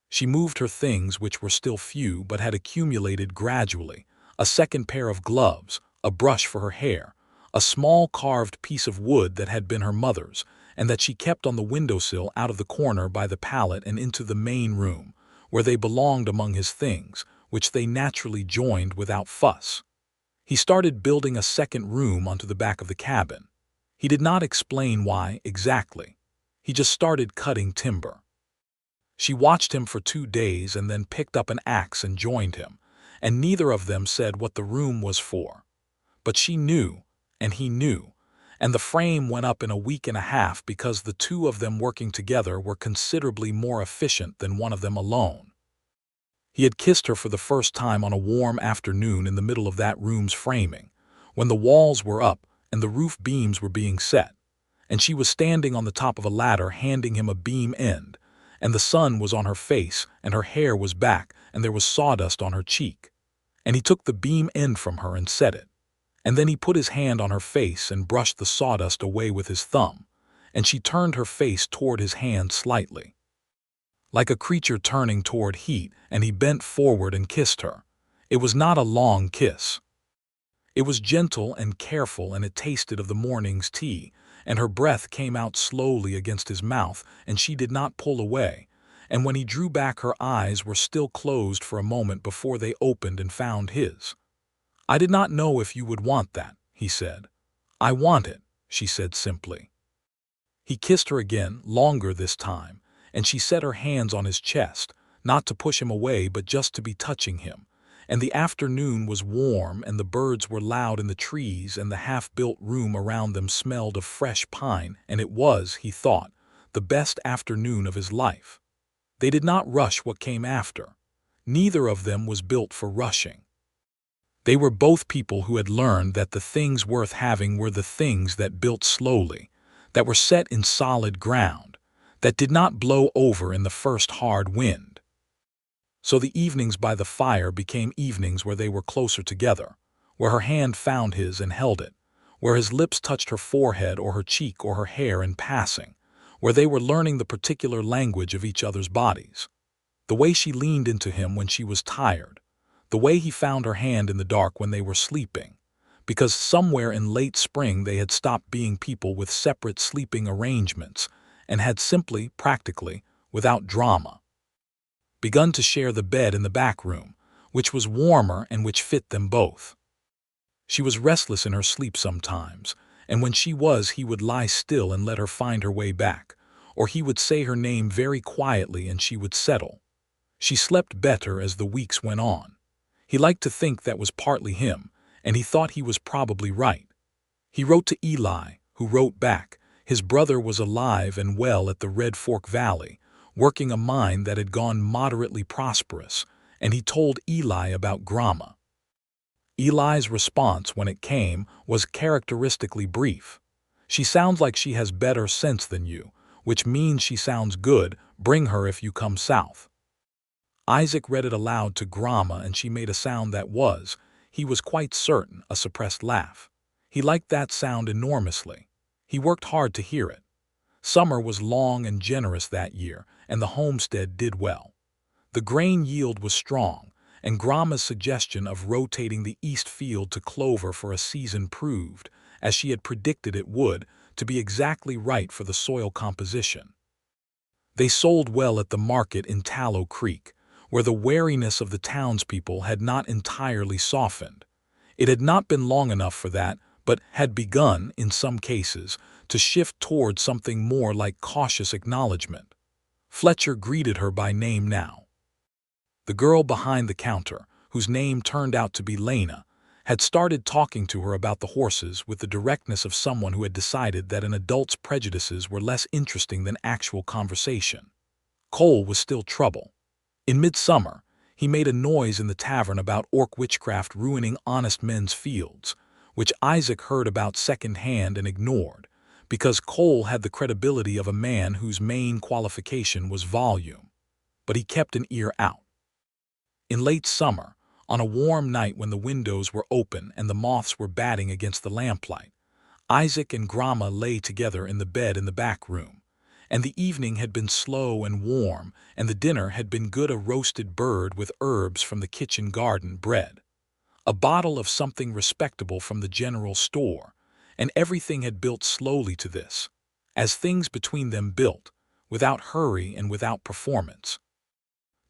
A: She moved her things, which were still few but had accumulated gradually: a second pair of gloves, a brush for her hair, a small carved piece of wood that had been her mother's, and that she kept on the windowsill out of the corner by the pallet, and into the main room, where they belonged among his things, which they naturally joined without fuss. He started building a second room onto the back of the cabin. He did not explain why exactly. He just started cutting timber. She watched him for 2 days and then picked up an axe and joined him, and neither of them said what the room was for. But she knew, and he knew, and the frame went up in a week and a half because the two of them working together were considerably more efficient than one of them alone. He had kissed her for the first time on a warm afternoon in the middle of that room's framing, when the walls were up and the roof beams were being set, and she was standing on the top of a ladder handing him a beam end, and the sun was on her face and her hair was back and there was sawdust on her cheek. And he took the beam end from her and set it, and then he put his hand on her face and brushed the sawdust away with his thumb, and she turned her face toward his hand slightly, like a creature turning toward heat, and he bent forward and kissed her. It was not a long kiss. It was gentle and careful, and it tasted of the morning's tea, and her breath came out slowly against his mouth, and she did not pull away, and when he drew back her eyes were still closed for a moment before they opened and found his. "I did not know if you would want that," he said. "I want it," she said simply. He kissed her again, longer this time, and she set her hands on his chest, not to push him away but just to be touching him, and the afternoon was warm and the birds were loud in the trees and the half-built room around them smelled of fresh pine, and it was, he thought, the best afternoon of his life. They did not rush what came after. Neither of them was built for rushing. They were both people who had learned that the things worth having were the things that built slowly, that were set in solid ground, that did not blow over in the first hard wind. So the evenings by the fire became evenings where they were closer together, where her hand found his and held it, where his lips touched her forehead or her cheek or her hair in passing, where they were learning the particular language of each other's bodies. The way she leaned into him when she was tired, the way he found her hand in the dark when they were sleeping, because somewhere in late spring they had stopped being people with separate sleeping arrangements and had simply, practically, without drama, begun to share the bed in the back room, which was warmer and which fit them both. She was restless in her sleep sometimes, and when she was, he would lie still and let her find her way back, or he would say her name very quietly and she would settle. She slept better as the weeks went on. He liked to think that was partly him, and he thought he was probably right. He wrote to Eli, who wrote back. His brother was alive and well at the Red Fork Valley, working a mine that had gone moderately prosperous, and he told Eli about Gromma. Eli's response, when it came, was characteristically brief. "She sounds like she has better sense than you, which means she sounds good. Bring her if you come south." Isaac read it aloud to Gromma, and she made a sound that was, he was quite certain, a suppressed laugh. He liked that sound enormously. He worked hard to hear it. Summer was long and generous that year, and the homestead did well. The grain yield was strong, and Gromma's suggestion of rotating the east field to clover for a season proved, as she had predicted it would, to be exactly right for the soil composition. They sold well at the market in Tallow Creek, where the wariness of the townspeople had not entirely softened. It had not been long enough for that, but had begun, in some cases, to shift toward something more like cautious acknowledgement. Fletcher greeted her by name now. The girl behind the counter, whose name turned out to be Lena, had started talking to her about the horses with the directness of someone who had decided that an adult's prejudices were less interesting than actual conversation. Cole was still trouble. In midsummer, he made a noise in the tavern about orc witchcraft ruining honest men's fields, which Isaac heard about second-hand and ignored, because Cole had the credibility of a man whose main qualification was volume. But he kept an ear out. In late summer, on a warm night when the windows were open and the moths were batting against the lamplight, Isaac and Gromma lay together in the bed in the back room, and the evening had been slow and warm, and the dinner had been good, a roasted bird with herbs from the kitchen garden, bread, a bottle of something respectable from the general store, and everything had built slowly to this, as things between them built, without hurry and without performance,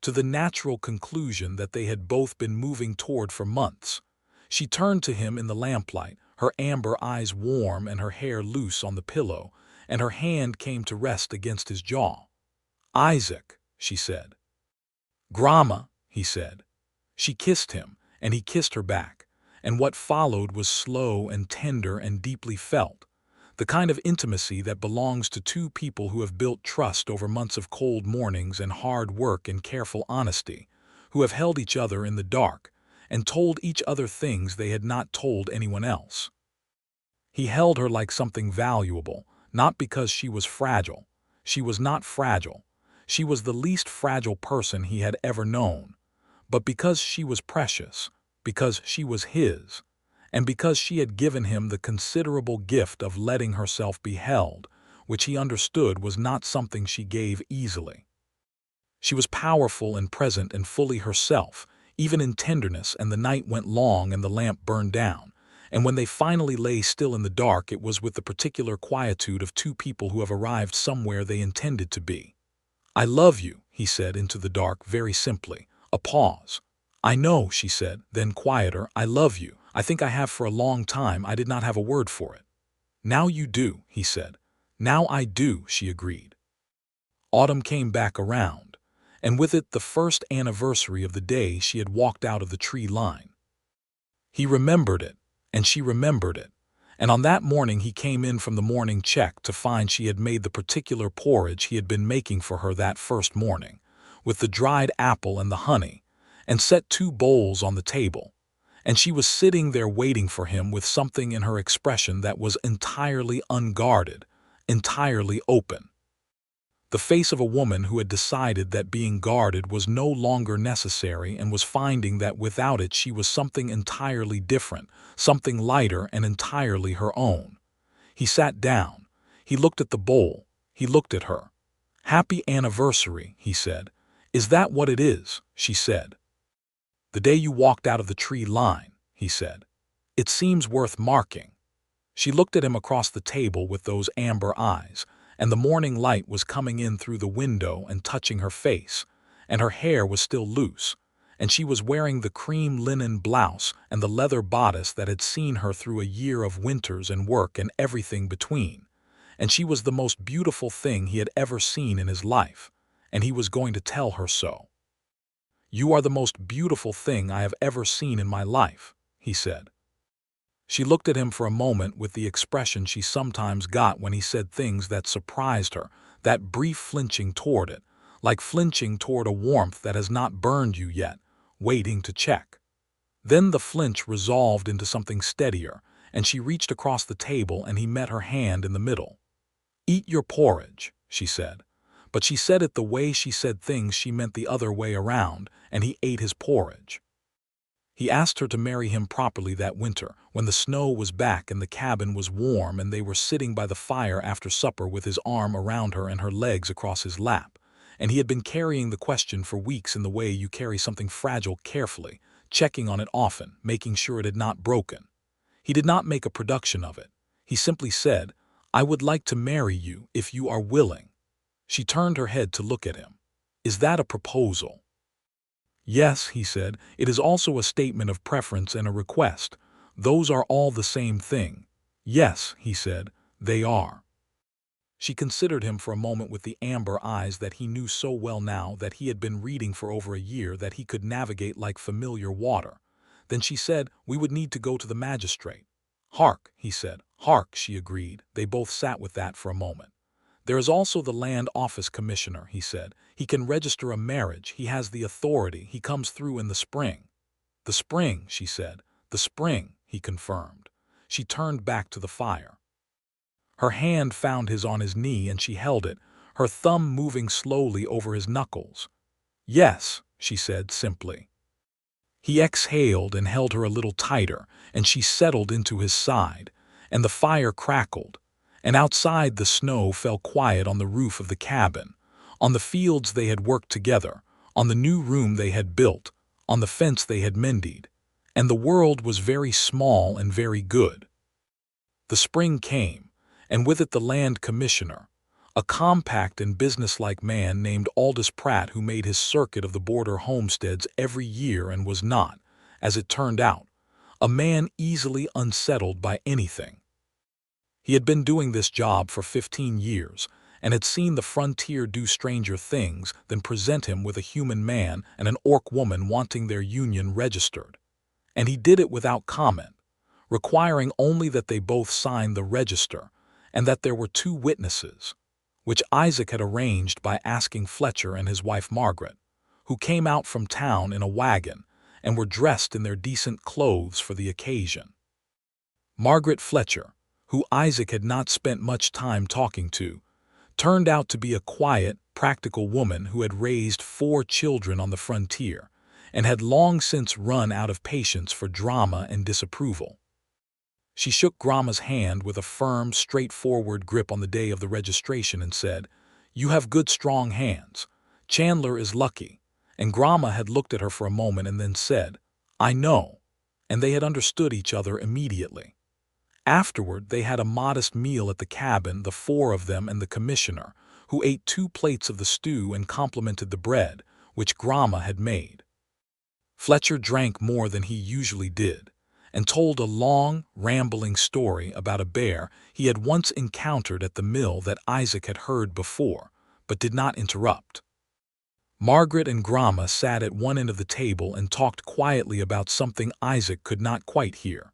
A: to the natural conclusion that they had both been moving toward for months. She turned to him in the lamplight, her amber eyes warm and her hair loose on the pillow, and her hand came to rest against his jaw. "Isaac," she said. "Gromma," he said. She kissed him, and he kissed her back, and what followed was slow and tender and deeply felt, the kind of intimacy that belongs to two people who have built trust over months of cold mornings and hard work and careful honesty, who have held each other in the dark and told each other things they had not told anyone else. He held her like something valuable, not because she was fragile. She was not fragile. She was the least fragile person he had ever known, but because she was precious, because she was his, and because she had given him the considerable gift of letting herself be held, which he understood was not something she gave easily. She was powerful and present and fully herself, even in tenderness, and the night went long and the lamp burned down, and when they finally lay still in the dark it was with the particular quietude of two people who have arrived somewhere they intended to be. "I love you," he said into the dark very simply. A pause. "I know," she said, then quieter. "I love you. I think I have for a long time. I did not have a word for it." "Now you do," he said. "Now I do," she agreed. Autumn came back around, and with it the first anniversary of the day she had walked out of the tree line. He remembered it, and she remembered it, and on that morning he came in from the morning check to find she had made the particular porridge he had been making for her that first morning, with the dried apple and the honey, and set 2 bowls on the table, and she was sitting there waiting for him with something in her expression that was entirely unguarded, entirely open. The face of a woman who had decided that being guarded was no longer necessary and was finding that without it she was something entirely different, something lighter and entirely her own. He sat down. He looked at the bowl. He looked at her. "Happy anniversary," he said. "Is that what it is?" she said. "The day you walked out of the tree line," he said. "It seems worth marking." She looked at him across the table with those amber eyes, and the morning light was coming in through the window and touching her face, and her hair was still loose, and she was wearing the cream linen blouse and the leather bodice that had seen her through a year of winters and work and everything between, and she was the most beautiful thing he had ever seen in his life, and he was going to tell her so. "You are the most beautiful thing I have ever seen in my life," he said. She looked at him for a moment with the expression she sometimes got when he said things that surprised her, that brief flinching toward it, like flinching toward a warmth that has not burned you yet, waiting to check. Then the flinch resolved into something steadier, and she reached across the table and he met her hand in the middle. "Eat your porridge," she said. But she said it the way she said things she meant the other way around, and he ate his porridge. He asked her to marry him properly that winter, when the snow was back and the cabin was warm and they were sitting by the fire after supper with his arm around her and her legs across his lap, and he had been carrying the question for weeks in the way you carry something fragile carefully, checking on it often, making sure it had not broken. He did not make a production of it. He simply said, "I would like to marry you if you are willing." She turned her head to look at him. "Is that a proposal?" "Yes," he said. "It is also a statement of preference and a request. Those are all the same thing." "Yes," he said, "they are." She considered him for a moment with the amber eyes that he knew so well now that he had been reading for over a year that he could navigate like familiar water. Then she said, "We would need to go to the magistrate." "Hark," he said. "Hark," she agreed. They both sat with that for a moment. "There is also the land office commissioner," he said. "He can register a marriage. He has the authority. He comes through in the spring." "The spring," she said. "The spring," he confirmed. She turned back to the fire. Her hand found his on his knee and she held it, her thumb moving slowly over his knuckles. "Yes," she said simply. He exhaled and held her a little tighter, and she settled into his side, and the fire crackled, and outside the snow fell quiet on the roof of the cabin, on the fields they had worked together, on the new room they had built, on the fence they had mended, and the world was very small and very good. The spring came, and with it the land commissioner, a compact and businesslike man named Aldous Pratt, who made his circuit of the border homesteads every year and was not, as it turned out, a man easily unsettled by anything. He had been doing this job for 15 years and had seen the frontier do stranger things than present him with a human man and an orc woman wanting their union registered. And he did it without comment, requiring only that they both sign the register and that there were 2 witnesses, which Isaac had arranged by asking Fletcher and his wife Margaret, who came out from town in a wagon and were dressed in their decent clothes for the occasion. Margaret Fletcher, who Isaac had not spent much time talking to, turned out to be a quiet, practical woman who had raised 4 children on the frontier and had long since run out of patience for drama and disapproval. She shook Gromma's hand with a firm, straightforward grip on the day of the registration and said, "You have good, strong hands. Chandler is lucky." And Gromma had looked at her for a moment and then said, "I know," and they had understood each other immediately. Afterward, they had a modest meal at the cabin, the 4 of them and the commissioner, who ate 2 plates of the stew and complimented the bread, which Gromma had made. Fletcher drank more than he usually did, and told a long, rambling story about a bear he had once encountered at the mill that Isaac had heard before, but did not interrupt. Margaret and Gromma sat at one end of the table and talked quietly about something Isaac could not quite hear,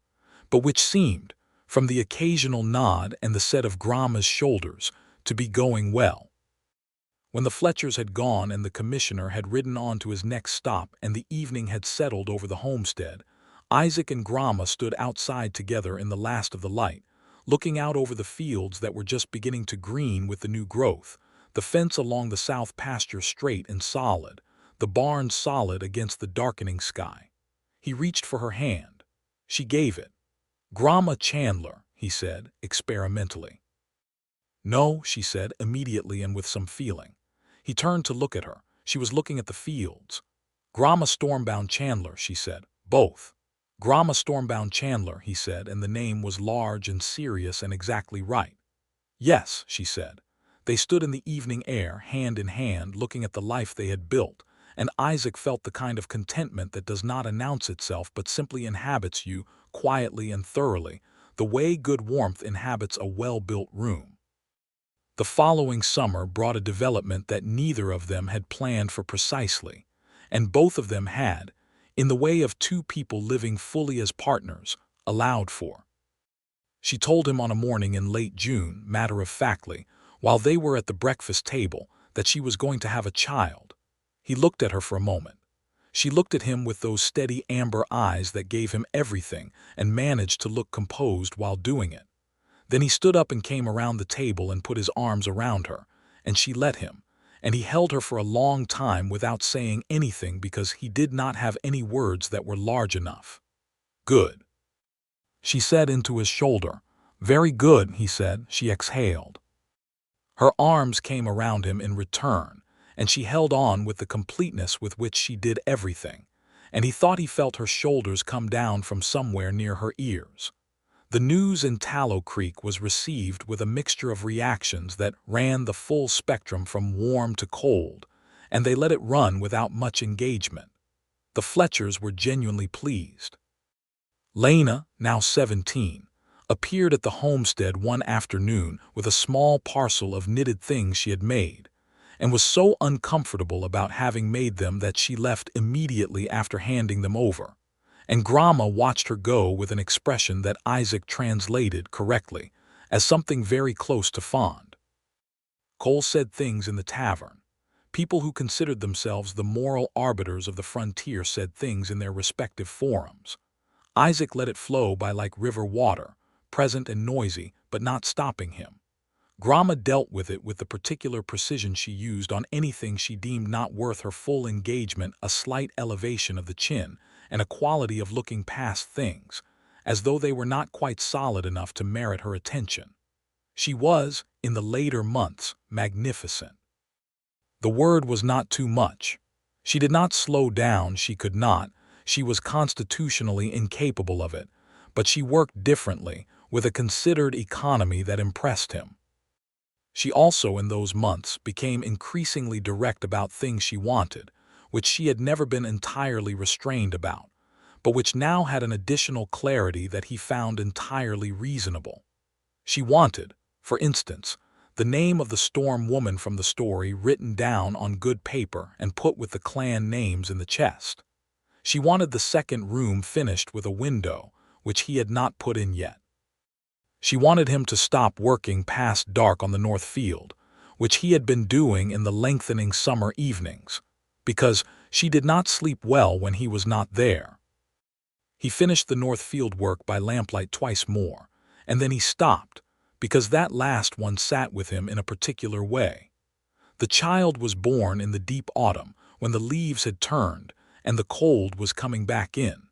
A: but which seemed, from the occasional nod and the set of Gromma's shoulders, to be going well. When the Fletchers had gone and the commissioner had ridden on to his next stop and the evening had settled over the homestead, Isaac and Gromma stood outside together in the last of the light, looking out over the fields that were just beginning to green with the new growth, the fence along the south pasture straight and solid, the barn solid against the darkening sky. He reached for her hand. She gave it. "Gromma Chandler," he said, experimentally. "No," she said, immediately and with some feeling. He turned to look at her. She was looking at the fields. "Gromma Stormbound Chandler," she said. "Both." "Gromma Stormbound Chandler," he said, and the name was large and serious and exactly right. "Yes," she said. They stood in the evening air, hand in hand, looking at the life they had built, and Isaac felt the kind of contentment that does not announce itself but simply inhabits you, quietly and thoroughly, the way good warmth inhabits a well-built room. The following summer brought a development that neither of them had planned for precisely, and both of them had, in the way of 2 people living fully as partners, allowed for. She told him on a morning in late June, matter-of-factly, while they were at the breakfast table, that she was going to have a child. He looked at her for a moment. She looked at him with those steady amber eyes that gave him everything and managed to look composed while doing it. Then he stood up and came around the table and put his arms around her, and she let him, and he held her for a long time without saying anything because he did not have any words that were large enough. "Good," she said into his shoulder. "Very good," he said. She exhaled. Her arms came around him in return, and she held on with the completeness with which she did everything, and he thought he felt her shoulders come down from somewhere near her ears. The news in Tallow Creek was received with a mixture of reactions that ran the full spectrum from warm to cold, and they let it run without much engagement. The Fletchers were genuinely pleased. Lena, now 17, appeared at the homestead one afternoon with a small parcel of knitted things she had made, and was so uncomfortable about having made them that she left immediately after handing them over, and Gromma watched her go with an expression that Isaac translated correctly as something very close to fond. Cole said things in the tavern. People who considered themselves the moral arbiters of the frontier said things in their respective forums. Isaac let it flow by like river water, present and noisy, but not stopping him. Gromma dealt with it with the particular precision she used on anything she deemed not worth her full engagement, a slight elevation of the chin, and a quality of looking past things, as though they were not quite solid enough to merit her attention. She was, in the later months, magnificent. The word was not too much. She did not slow down, she could not, she was constitutionally incapable of it, but she worked differently, with a considered economy that impressed him. She also, in those months, became increasingly direct about things she wanted, which she had never been entirely restrained about, but which now had an additional clarity that he found entirely reasonable. She wanted, for instance, the name of the Storm woman from the story written down on good paper and put with the clan names in the chest. She wanted the second room finished with a window, which he had not put in yet. She wanted him to stop working past dark on the north field, which he had been doing in the lengthening summer evenings, because she did not sleep well when he was not there. He finished the north field work by lamplight twice more, and then he stopped, because that last one sat with him in a particular way. The child was born in the deep autumn, when the leaves had turned, and the cold was coming back in.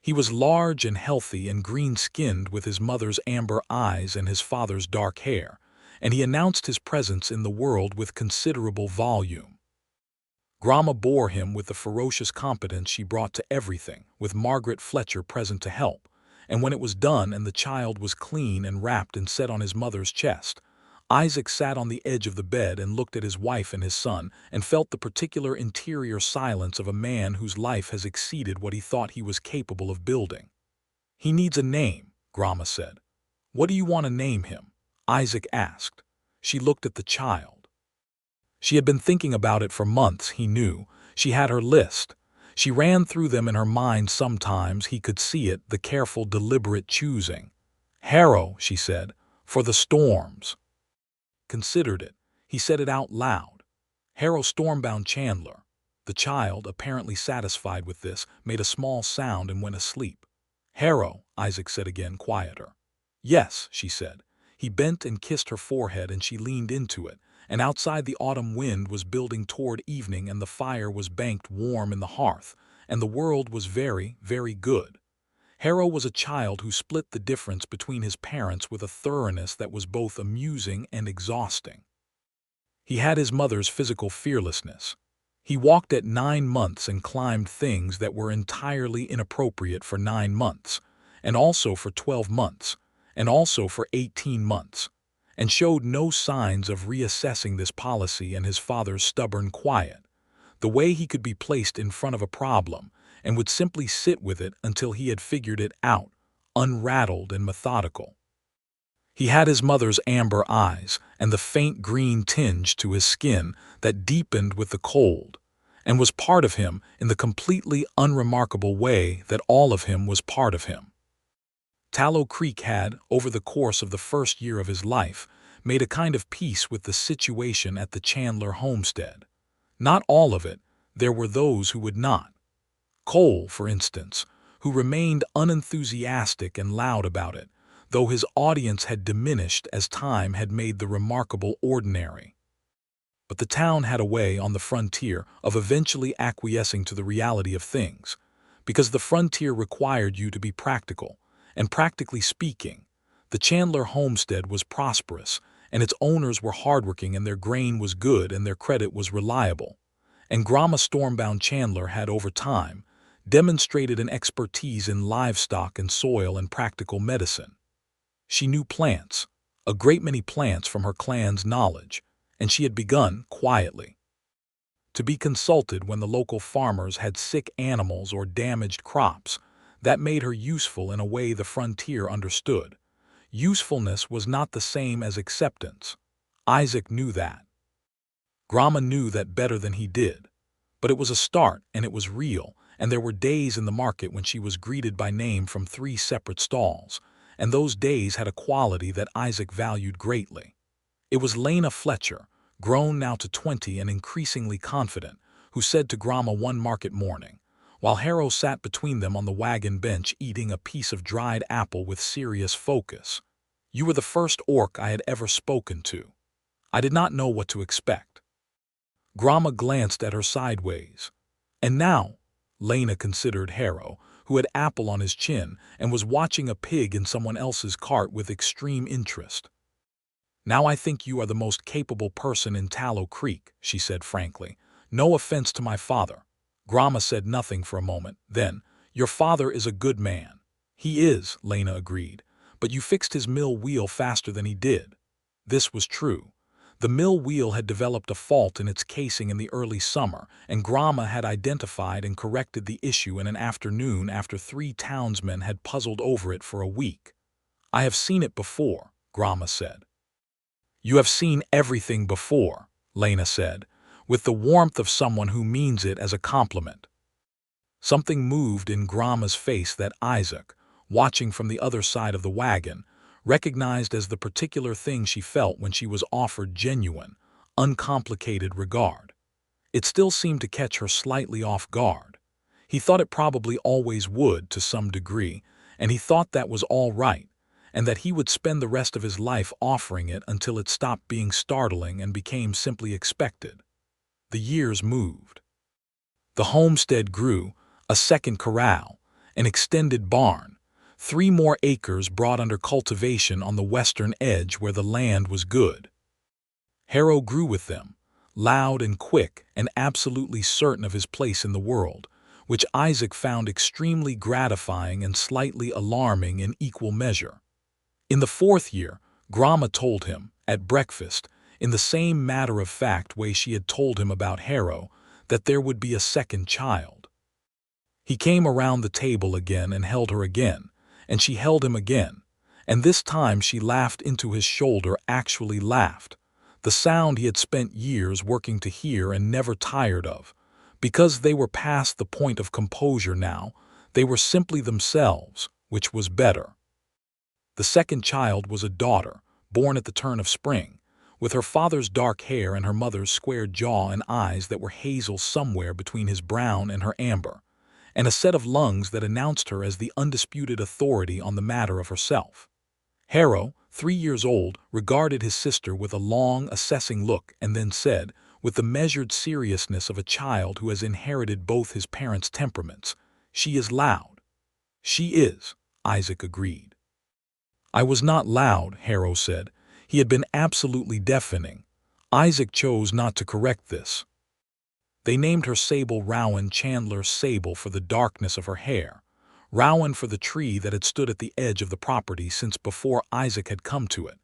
A: He was large and healthy and green-skinned with his mother's amber eyes and his father's dark hair, and he announced his presence in the world with considerable volume. Gromma bore him with the ferocious competence she brought to everything, with Margaret Fletcher present to help, and when it was done and the child was clean and wrapped and set on his mother's chest, Isaac sat on the edge of the bed and looked at his wife and his son and felt the particular interior silence of a man whose life has exceeded what he thought he was capable of building. "He needs a name," Gromma said. "What do you want to name him?" Isaac asked. She looked at the child. She had been thinking about it for months, he knew. She had her list. She ran through them in her mind sometimes, he could see it, the careful, deliberate choosing. "Harrow," she said, "for the storms." Considered it. He said it out loud. "Harrow Stormbound Chandler." The child, apparently satisfied with this, made a small sound and went asleep. "Harrow," Isaac said again, quieter. "Yes," she said. He bent and kissed her forehead and she leaned into it, and outside the autumn wind was building toward evening and the fire was banked warm in the hearth, and the world was very, very good. Harrow was a child who split the difference between his parents with a thoroughness that was both amusing and exhausting. He had his mother's physical fearlessness. He walked at 9 months and climbed things that were entirely inappropriate for 9 months, and also for 12 months, and also for 18 months, and showed no signs of reassessing this policy and his father's stubborn quiet, the way he could be placed in front of a problem and would simply sit with it until he had figured it out, unrattled and methodical. He had his mother's amber eyes and the faint green tinge to his skin that deepened with the cold, and was part of him in the completely unremarkable way that all of him was part of him. Tallow Creek had, over the course of the first year of his life, made a kind of peace with the situation at the Chandler homestead. Not all of it, there were those who would not. Cole, for instance, who remained unenthusiastic and loud about it, though his audience had diminished as time had made the remarkable ordinary. But the town had a way on the frontier of eventually acquiescing to the reality of things, because the frontier required you to be practical, and practically speaking, the Chandler homestead was prosperous, and its owners were hardworking and their grain was good and their credit was reliable. And Gromma Stormbound Chandler had, over time, demonstrated an expertise in livestock and soil and practical medicine. She knew plants, a great many plants from her clan's knowledge, and she had begun, quietly, to be consulted when the local farmers had sick animals or damaged crops. That made her useful in a way the frontier understood. Usefulness was not the same as acceptance. Isaac knew that. Gromma knew that better than he did. But it was a start, and it was real, and there were days in the market when she was greeted by name from 3 separate stalls, and those days had a quality that Isaac valued greatly. It was Lena Fletcher, grown now to 20 and increasingly confident, who said to Gromma one market morning, while Harrow sat between them on the wagon bench eating a piece of dried apple with serious focus, "You were the first orc I had ever spoken to. I did not know what to expect." Gromma glanced at her sideways. "And now," Lena considered Harrow, who had apple on his chin and was watching a pig in someone else's cart with extreme interest. "Now I think you are the most capable person in Tallow Creek," she said frankly. "No offense to my father." Gromma said nothing for a moment. Then, "Your father is a good man." "He is," Lena agreed, "but you fixed his mill wheel faster than he did." This was true. The mill wheel had developed a fault in its casing in the early summer, and Gromma had identified and corrected the issue in an afternoon after 3 townsmen had puzzled over it for a week. "I have seen it before," Gromma said. "You have seen everything before," Lena said, with the warmth of someone who means it as a compliment. Something moved in Gromma's face that Isaac, watching from the other side of the wagon, recognized as the particular thing she felt when she was offered genuine, uncomplicated regard. It still seemed to catch her slightly off guard. He thought it probably always would to some degree, and he thought that was all right, and that he would spend the rest of his life offering it until it stopped being startling and became simply expected. The years moved. The homestead grew, a second corral, an extended barn, 3 more acres brought under cultivation on the western edge where the land was good. Harrow grew with them, loud and quick and absolutely certain of his place in the world, which Isaac found extremely gratifying and slightly alarming in equal measure. In the 4th year, Gromma told him, at breakfast, in the same matter-of-fact way she had told him about Harrow, that there would be a second child. He came around the table again and held her again, and she held him again, and this time she laughed into his shoulder, actually laughed, the sound he had spent years working to hear and never tired of. Because they were past the point of composure now, they were simply themselves, which was better. The second child was a daughter, born at the turn of spring, with her father's dark hair and her mother's square jaw and eyes that were hazel somewhere between his brown and her amber, and a set of lungs that announced her as the undisputed authority on the matter of herself. Harrow, 3 years old, regarded his sister with a long, assessing look and then said, with the measured seriousness of a child who has inherited both his parents' temperaments, "She is loud." "She is," Isaac agreed. "I was not loud," Harrow said. He had been absolutely deafening. Isaac chose not to correct this. They named her Sable Rowan Chandler Sable for the darkness of her hair, Rowan for the tree that had stood at the edge of the property since before Isaac had come to it,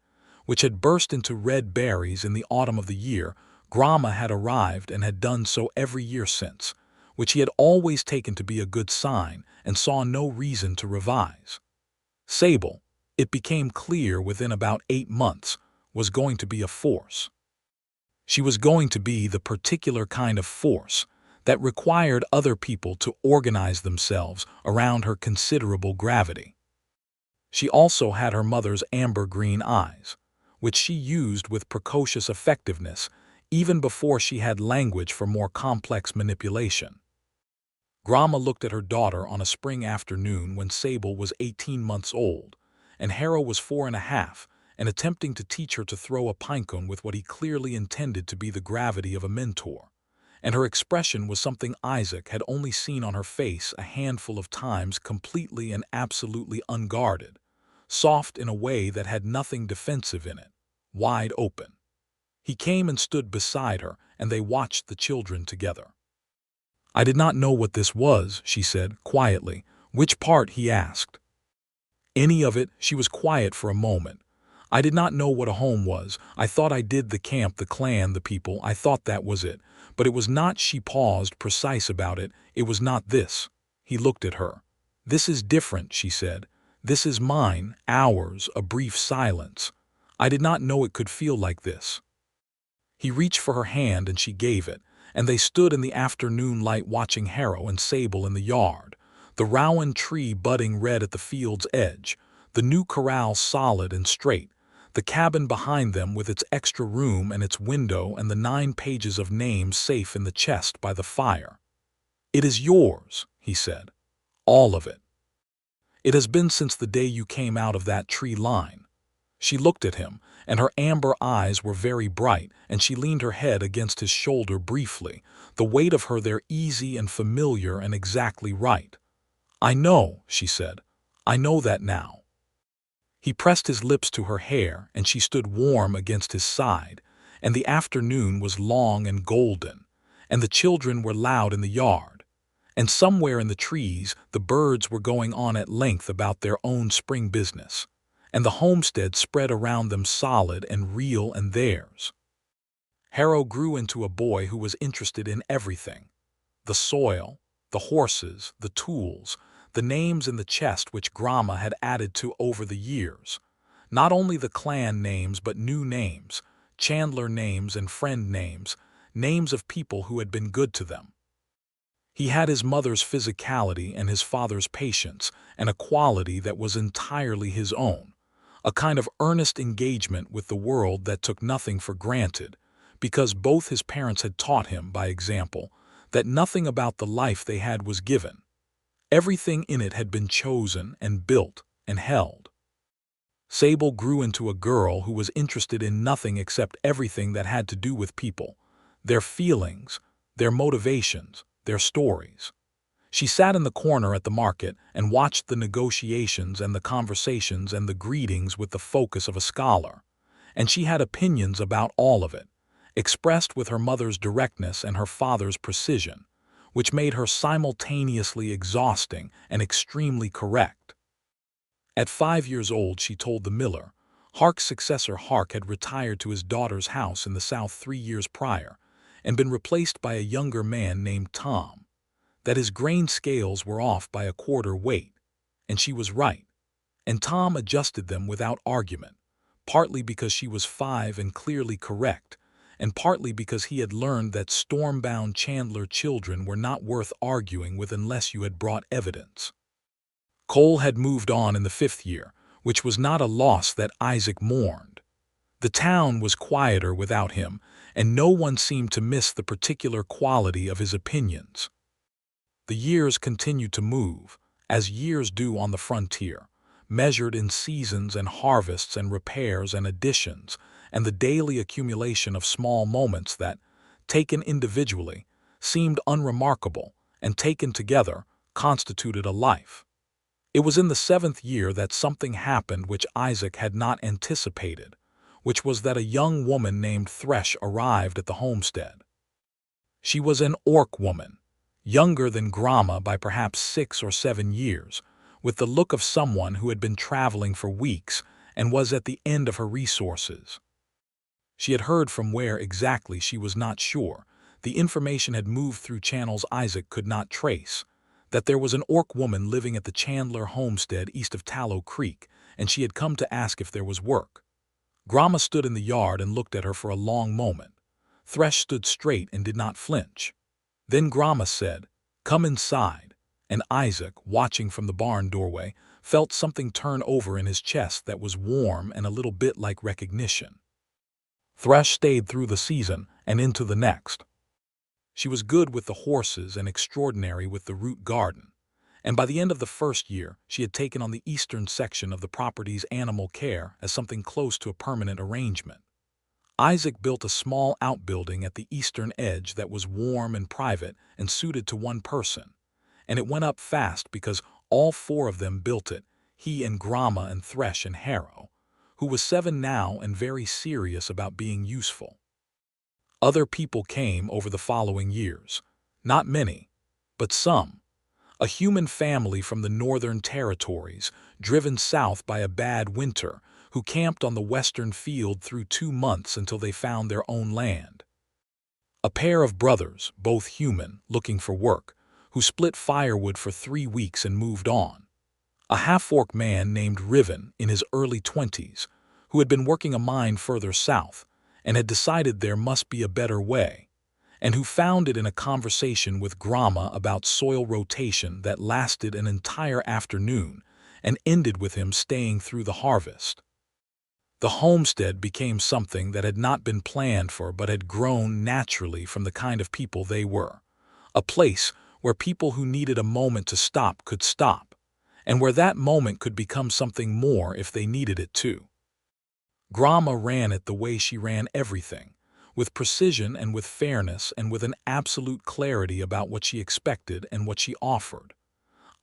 A: which had burst into red berries in the autumn of the year Gromma had arrived and had done so every year since, which he had always taken to be a good sign and saw no reason to revise. Sable, it became clear within about 8 months, was going to be a force. She was going to be the particular kind of force that required other people to organize themselves around her considerable gravity. She also had her mother's amber-green eyes, which she used with precocious effectiveness even before she had language for more complex manipulation. Gromma looked at her daughter on a spring afternoon when Sable was 18 months old, and Harrow was 4.5, and attempting to teach her to throw a pinecone with what he clearly intended to be the gravity of a mentor. And her expression was something Isaac had only seen on her face a handful of times, completely and absolutely unguarded, soft in a way that had nothing defensive in it, wide open. He came and stood beside her, and they watched the children together. "I did not know what this was," she said, quietly. "Which part?" he asked. Any of it. She was quiet for a moment. I did not know what a home was. I thought I did the camp, the clan, the people. I thought that was it. But it was not. She paused, precise about it. It was not this. He looked at her. This is different, she said. This is mine, ours. A brief silence. I did not know it could feel like this. He reached for her hand and she gave it, and they stood in the afternoon light watching Harrow and Sable in the yard, the rowan tree budding red at the field's edge, the new corral solid and straight, the cabin behind them with its extra room and its window and the 9 pages of names safe in the chest by the fire. "It is yours," he said. "All of it. It has been since the day you came out of that tree line." She looked at him, and her amber eyes were very bright, and she leaned her head against his shoulder briefly, the weight of her there easy and familiar and exactly right. "I know," she said. "I know that now." He pressed his lips to her hair, and she stood warm against his side, and the afternoon was long and golden, and the children were loud in the yard, and somewhere in the trees the birds were going on at length about their own spring business, and the homestead spread around them solid and real and theirs. Harrow grew into a boy who was interested in everything: the soil, the horses, the tools, the names in the chest which Gromma had added to over the years. Not only the clan names but new names, Chandler names and friend names, names of people who had been good to them. He had his mother's physicality and his father's patience, and a quality that was entirely his own, a kind of earnest engagement with the world that took nothing for granted, because both his parents had taught him, by example, that nothing about the life they had was given. Everything in it had been chosen and built and held. Sable grew into a girl who was interested in nothing except everything that had to do with people, their feelings, their motivations, their stories. She sat in the corner at the market and watched the negotiations and the conversations and the greetings with the focus of a scholar, and she had opinions about all of it, expressed with her mother's directness and her father's precision, which made her simultaneously exhausting and extremely correct. At 5 years old, she told the miller, Hark's successor Hark had retired to his daughter's house in the South 3 years prior and been replaced by a younger man named Tom, that his grain scales were off by a quarter weight, and she was right, and Tom adjusted them without argument, partly because she was 5 and clearly correct, and partly because he had learned that Stormbound Chandler children were not worth arguing with unless you had brought evidence. Cole had moved on in the 5th year, which was not a loss that Isaac mourned. The town was quieter without him, and no one seemed to miss the particular quality of his opinions. The years continued to move, as years do on the frontier, measured in seasons and harvests and repairs and additions, and the daily accumulation of small moments that, taken individually, seemed unremarkable, and taken together, constituted a life. It was in the 7th year that something happened which Isaac had not anticipated, which was that a young woman named Thresh arrived at the homestead. She was an orc woman, younger than Gromma by perhaps 6 or 7 years, with the look of someone who had been traveling for weeks and was at the end of her resources. She had heard from where exactly she was not sure. The information had moved through channels Isaac could not trace, that there was an orc woman living at the Chandler homestead east of Tallow Creek, and she had come to ask if there was work. Gromma stood in the yard and looked at her for a long moment. Thresh stood straight and did not flinch. Then Gromma said, "Come inside," and Isaac, watching from the barn doorway, felt something turn over in his chest that was warm and a little bit like recognition. Thresh stayed through the season and into the next. She was good with the horses and extraordinary with the root garden, and by the end of the 1st year she had taken on the eastern section of the property's animal care as something close to a permanent arrangement. Isaac built a small outbuilding at the eastern edge that was warm and private and suited to one person, and it went up fast because all 4 of them built it, he and Gromma and Thresh and Harrow, who was 7 now and very serious about being useful. Other people came over the following years. Not many, but some. A human family from the northern territories, driven south by a bad winter, who camped on the western field through 2 months until they found their own land. A pair of brothers, both human, looking for work, who split firewood for 3 weeks and moved on. A half-orc man named Riven, in his early 20s, who had been working a mine further south and had decided there must be a better way, and who found it in a conversation with Gromma about soil rotation that lasted an entire afternoon and ended with him staying through the harvest. The homestead became something that had not been planned for but had grown naturally from the kind of people they were. A place where people who needed a moment to stop could stop, and where that moment could become something more if they needed it too. Gromma ran it the way she ran everything, with precision and with fairness and with an absolute clarity about what she expected and what she offered.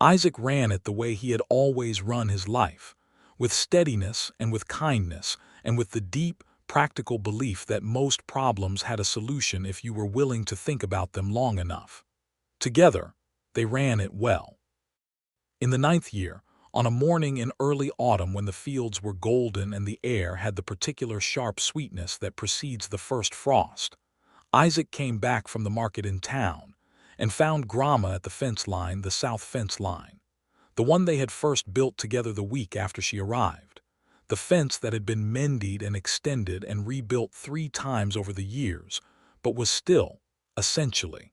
A: Isaac ran it the way he had always run his life, with steadiness and with kindness and with the deep, practical belief that most problems had a solution if you were willing to think about them long enough. Together, they ran it well. In the 9th year, on a morning in early autumn when the fields were golden and the air had the particular sharp sweetness that precedes the first frost, Isaac came back from the market in town and found Gromma at the fence line, the south fence line, the one they had first built together the week after she arrived, the fence that had been mended and extended and rebuilt 3 times over the years, but was still, essentially,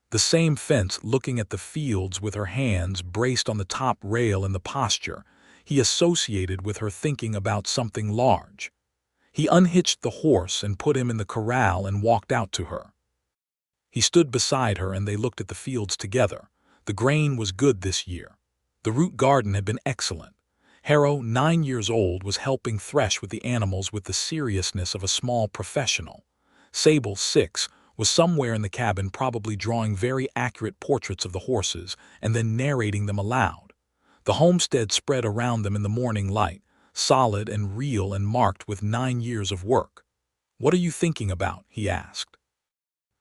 A: the same fence. Looking at the fields with her hands braced on the top rail in the posture he associated with her thinking about something large. He unhitched the horse and put him in the corral and walked out to her. He stood beside her and they looked at the fields together. The grain was good this year. The root garden had been excellent. Harrow, 9 years old, was helping thresh with the animals with the seriousness of a small professional. Sable, 6, was somewhere in the cabin, probably drawing very accurate portraits of the horses and then narrating them aloud. The homestead spread around them in the morning light, solid and real and marked with 9 years of work. "What are you thinking about?" he asked.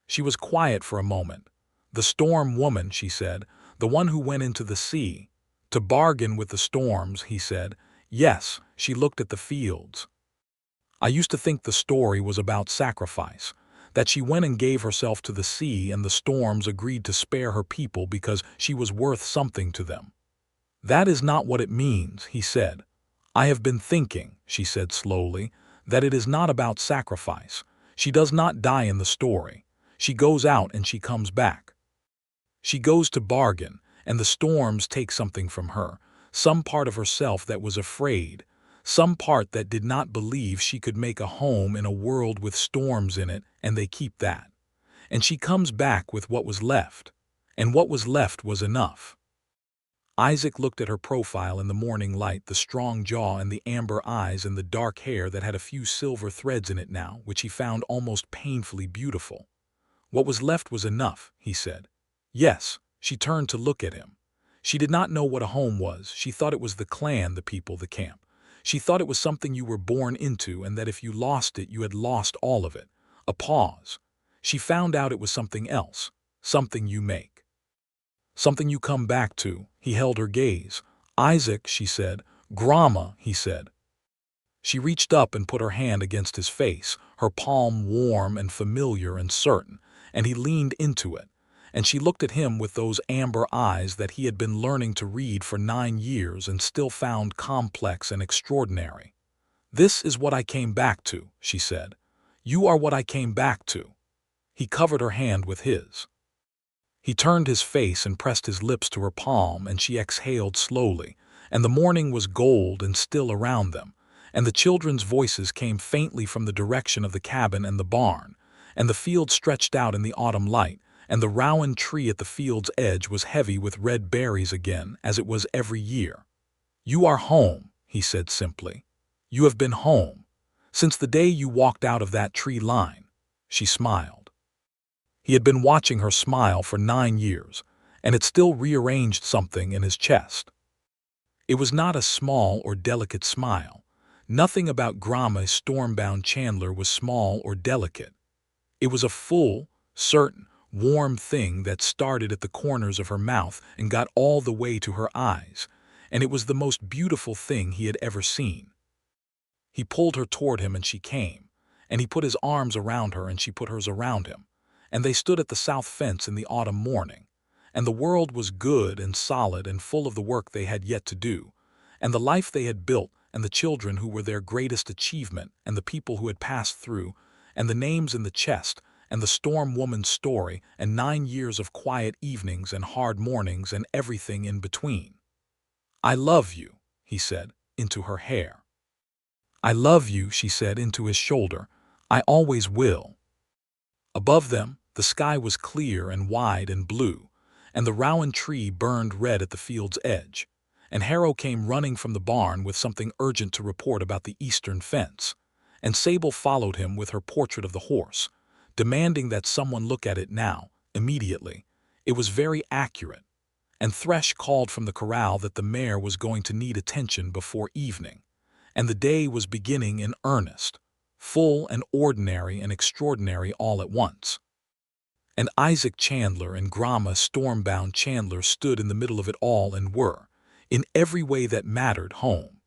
A: She was quiet for a moment. "The storm woman," she said, "the one who went into the sea. To bargain with the storms," he said. "Yes." She looked at the fields. "I used to think the story was about sacrifice, that she went and gave herself to the sea and the storms agreed to spare her people because she was worth something to them." "That is not what it means," he said. "I have been thinking," she said slowly, "that it is not about sacrifice. She does not die in the story. She goes out and she comes back. She goes to bargain, and the storms take something from her, some part of herself that was afraid, some part that did not believe she could make a home in a world with storms in it, and they keep that. And she comes back with what was left, and what was left was enough." Isaac looked at her profile in the morning light, the strong jaw and the amber eyes and the dark hair that had a few silver threads in it now, which he found almost painfully beautiful. "What was left was enough," he said. "Yes." She turned to look at him. She did not know what a home was. She thought it was the clan, the people, the camp. She thought it was something you were born into and that if you lost it, you had lost all of it. A pause. She found out it was something else, something you make. Something you come back to. He held her gaze. "Isaac," she said. "Gromma," he said. She reached up and put her hand against his face, her palm warm and familiar and certain, and he leaned into it. And she looked at him with those amber eyes that he had been learning to read for 9 years and still found complex and extraordinary. "This is what I came back to," she said. "You are what I came back to." He covered her hand with his. He turned his face and pressed his lips to her palm, and she exhaled slowly, and the morning was gold and still around them, and the children's voices came faintly from the direction of the cabin and the barn, and the field stretched out in the autumn light, and the rowan tree at the field's edge was heavy with red berries again, as it was every year. "You are home," he said simply. "You have been home. Since the day you walked out of that tree line." She smiled. He had been watching her smile for 9 years, and it still rearranged something in his chest. It was not a small or delicate smile. Nothing about Gromma Stormbound Chandler was small or delicate. It was a full, certain, warm thing that started at the corners of her mouth and got all the way to her eyes, and it was the most beautiful thing he had ever seen. He pulled her toward him and she came, and he put his arms around her and she put hers around him, and they stood at the south fence in the autumn morning, and the world was good and solid and full of the work they had yet to do, and the life they had built, and the children who were their greatest achievement, and the people who had passed through, and the names in the chest, and the storm woman's story, and 9 years of quiet evenings and hard mornings and everything in between. "I love you," he said, into her hair. "I love you," she said into his shoulder. "I always will." Above them, the sky was clear and wide and blue, and the rowan tree burned red at the field's edge, and Harrow came running from the barn with something urgent to report about the eastern fence, and Sable followed him with her portrait of the horse, demanding that someone look at it now, immediately. It was very accurate, and Thresh called from the corral that the mare was going to need attention before evening, and the day was beginning in earnest, full and ordinary and extraordinary all at once. And Isaac Chandler and Gromma Stormbound Chandler stood in the middle of it all and were, in every way that mattered, home.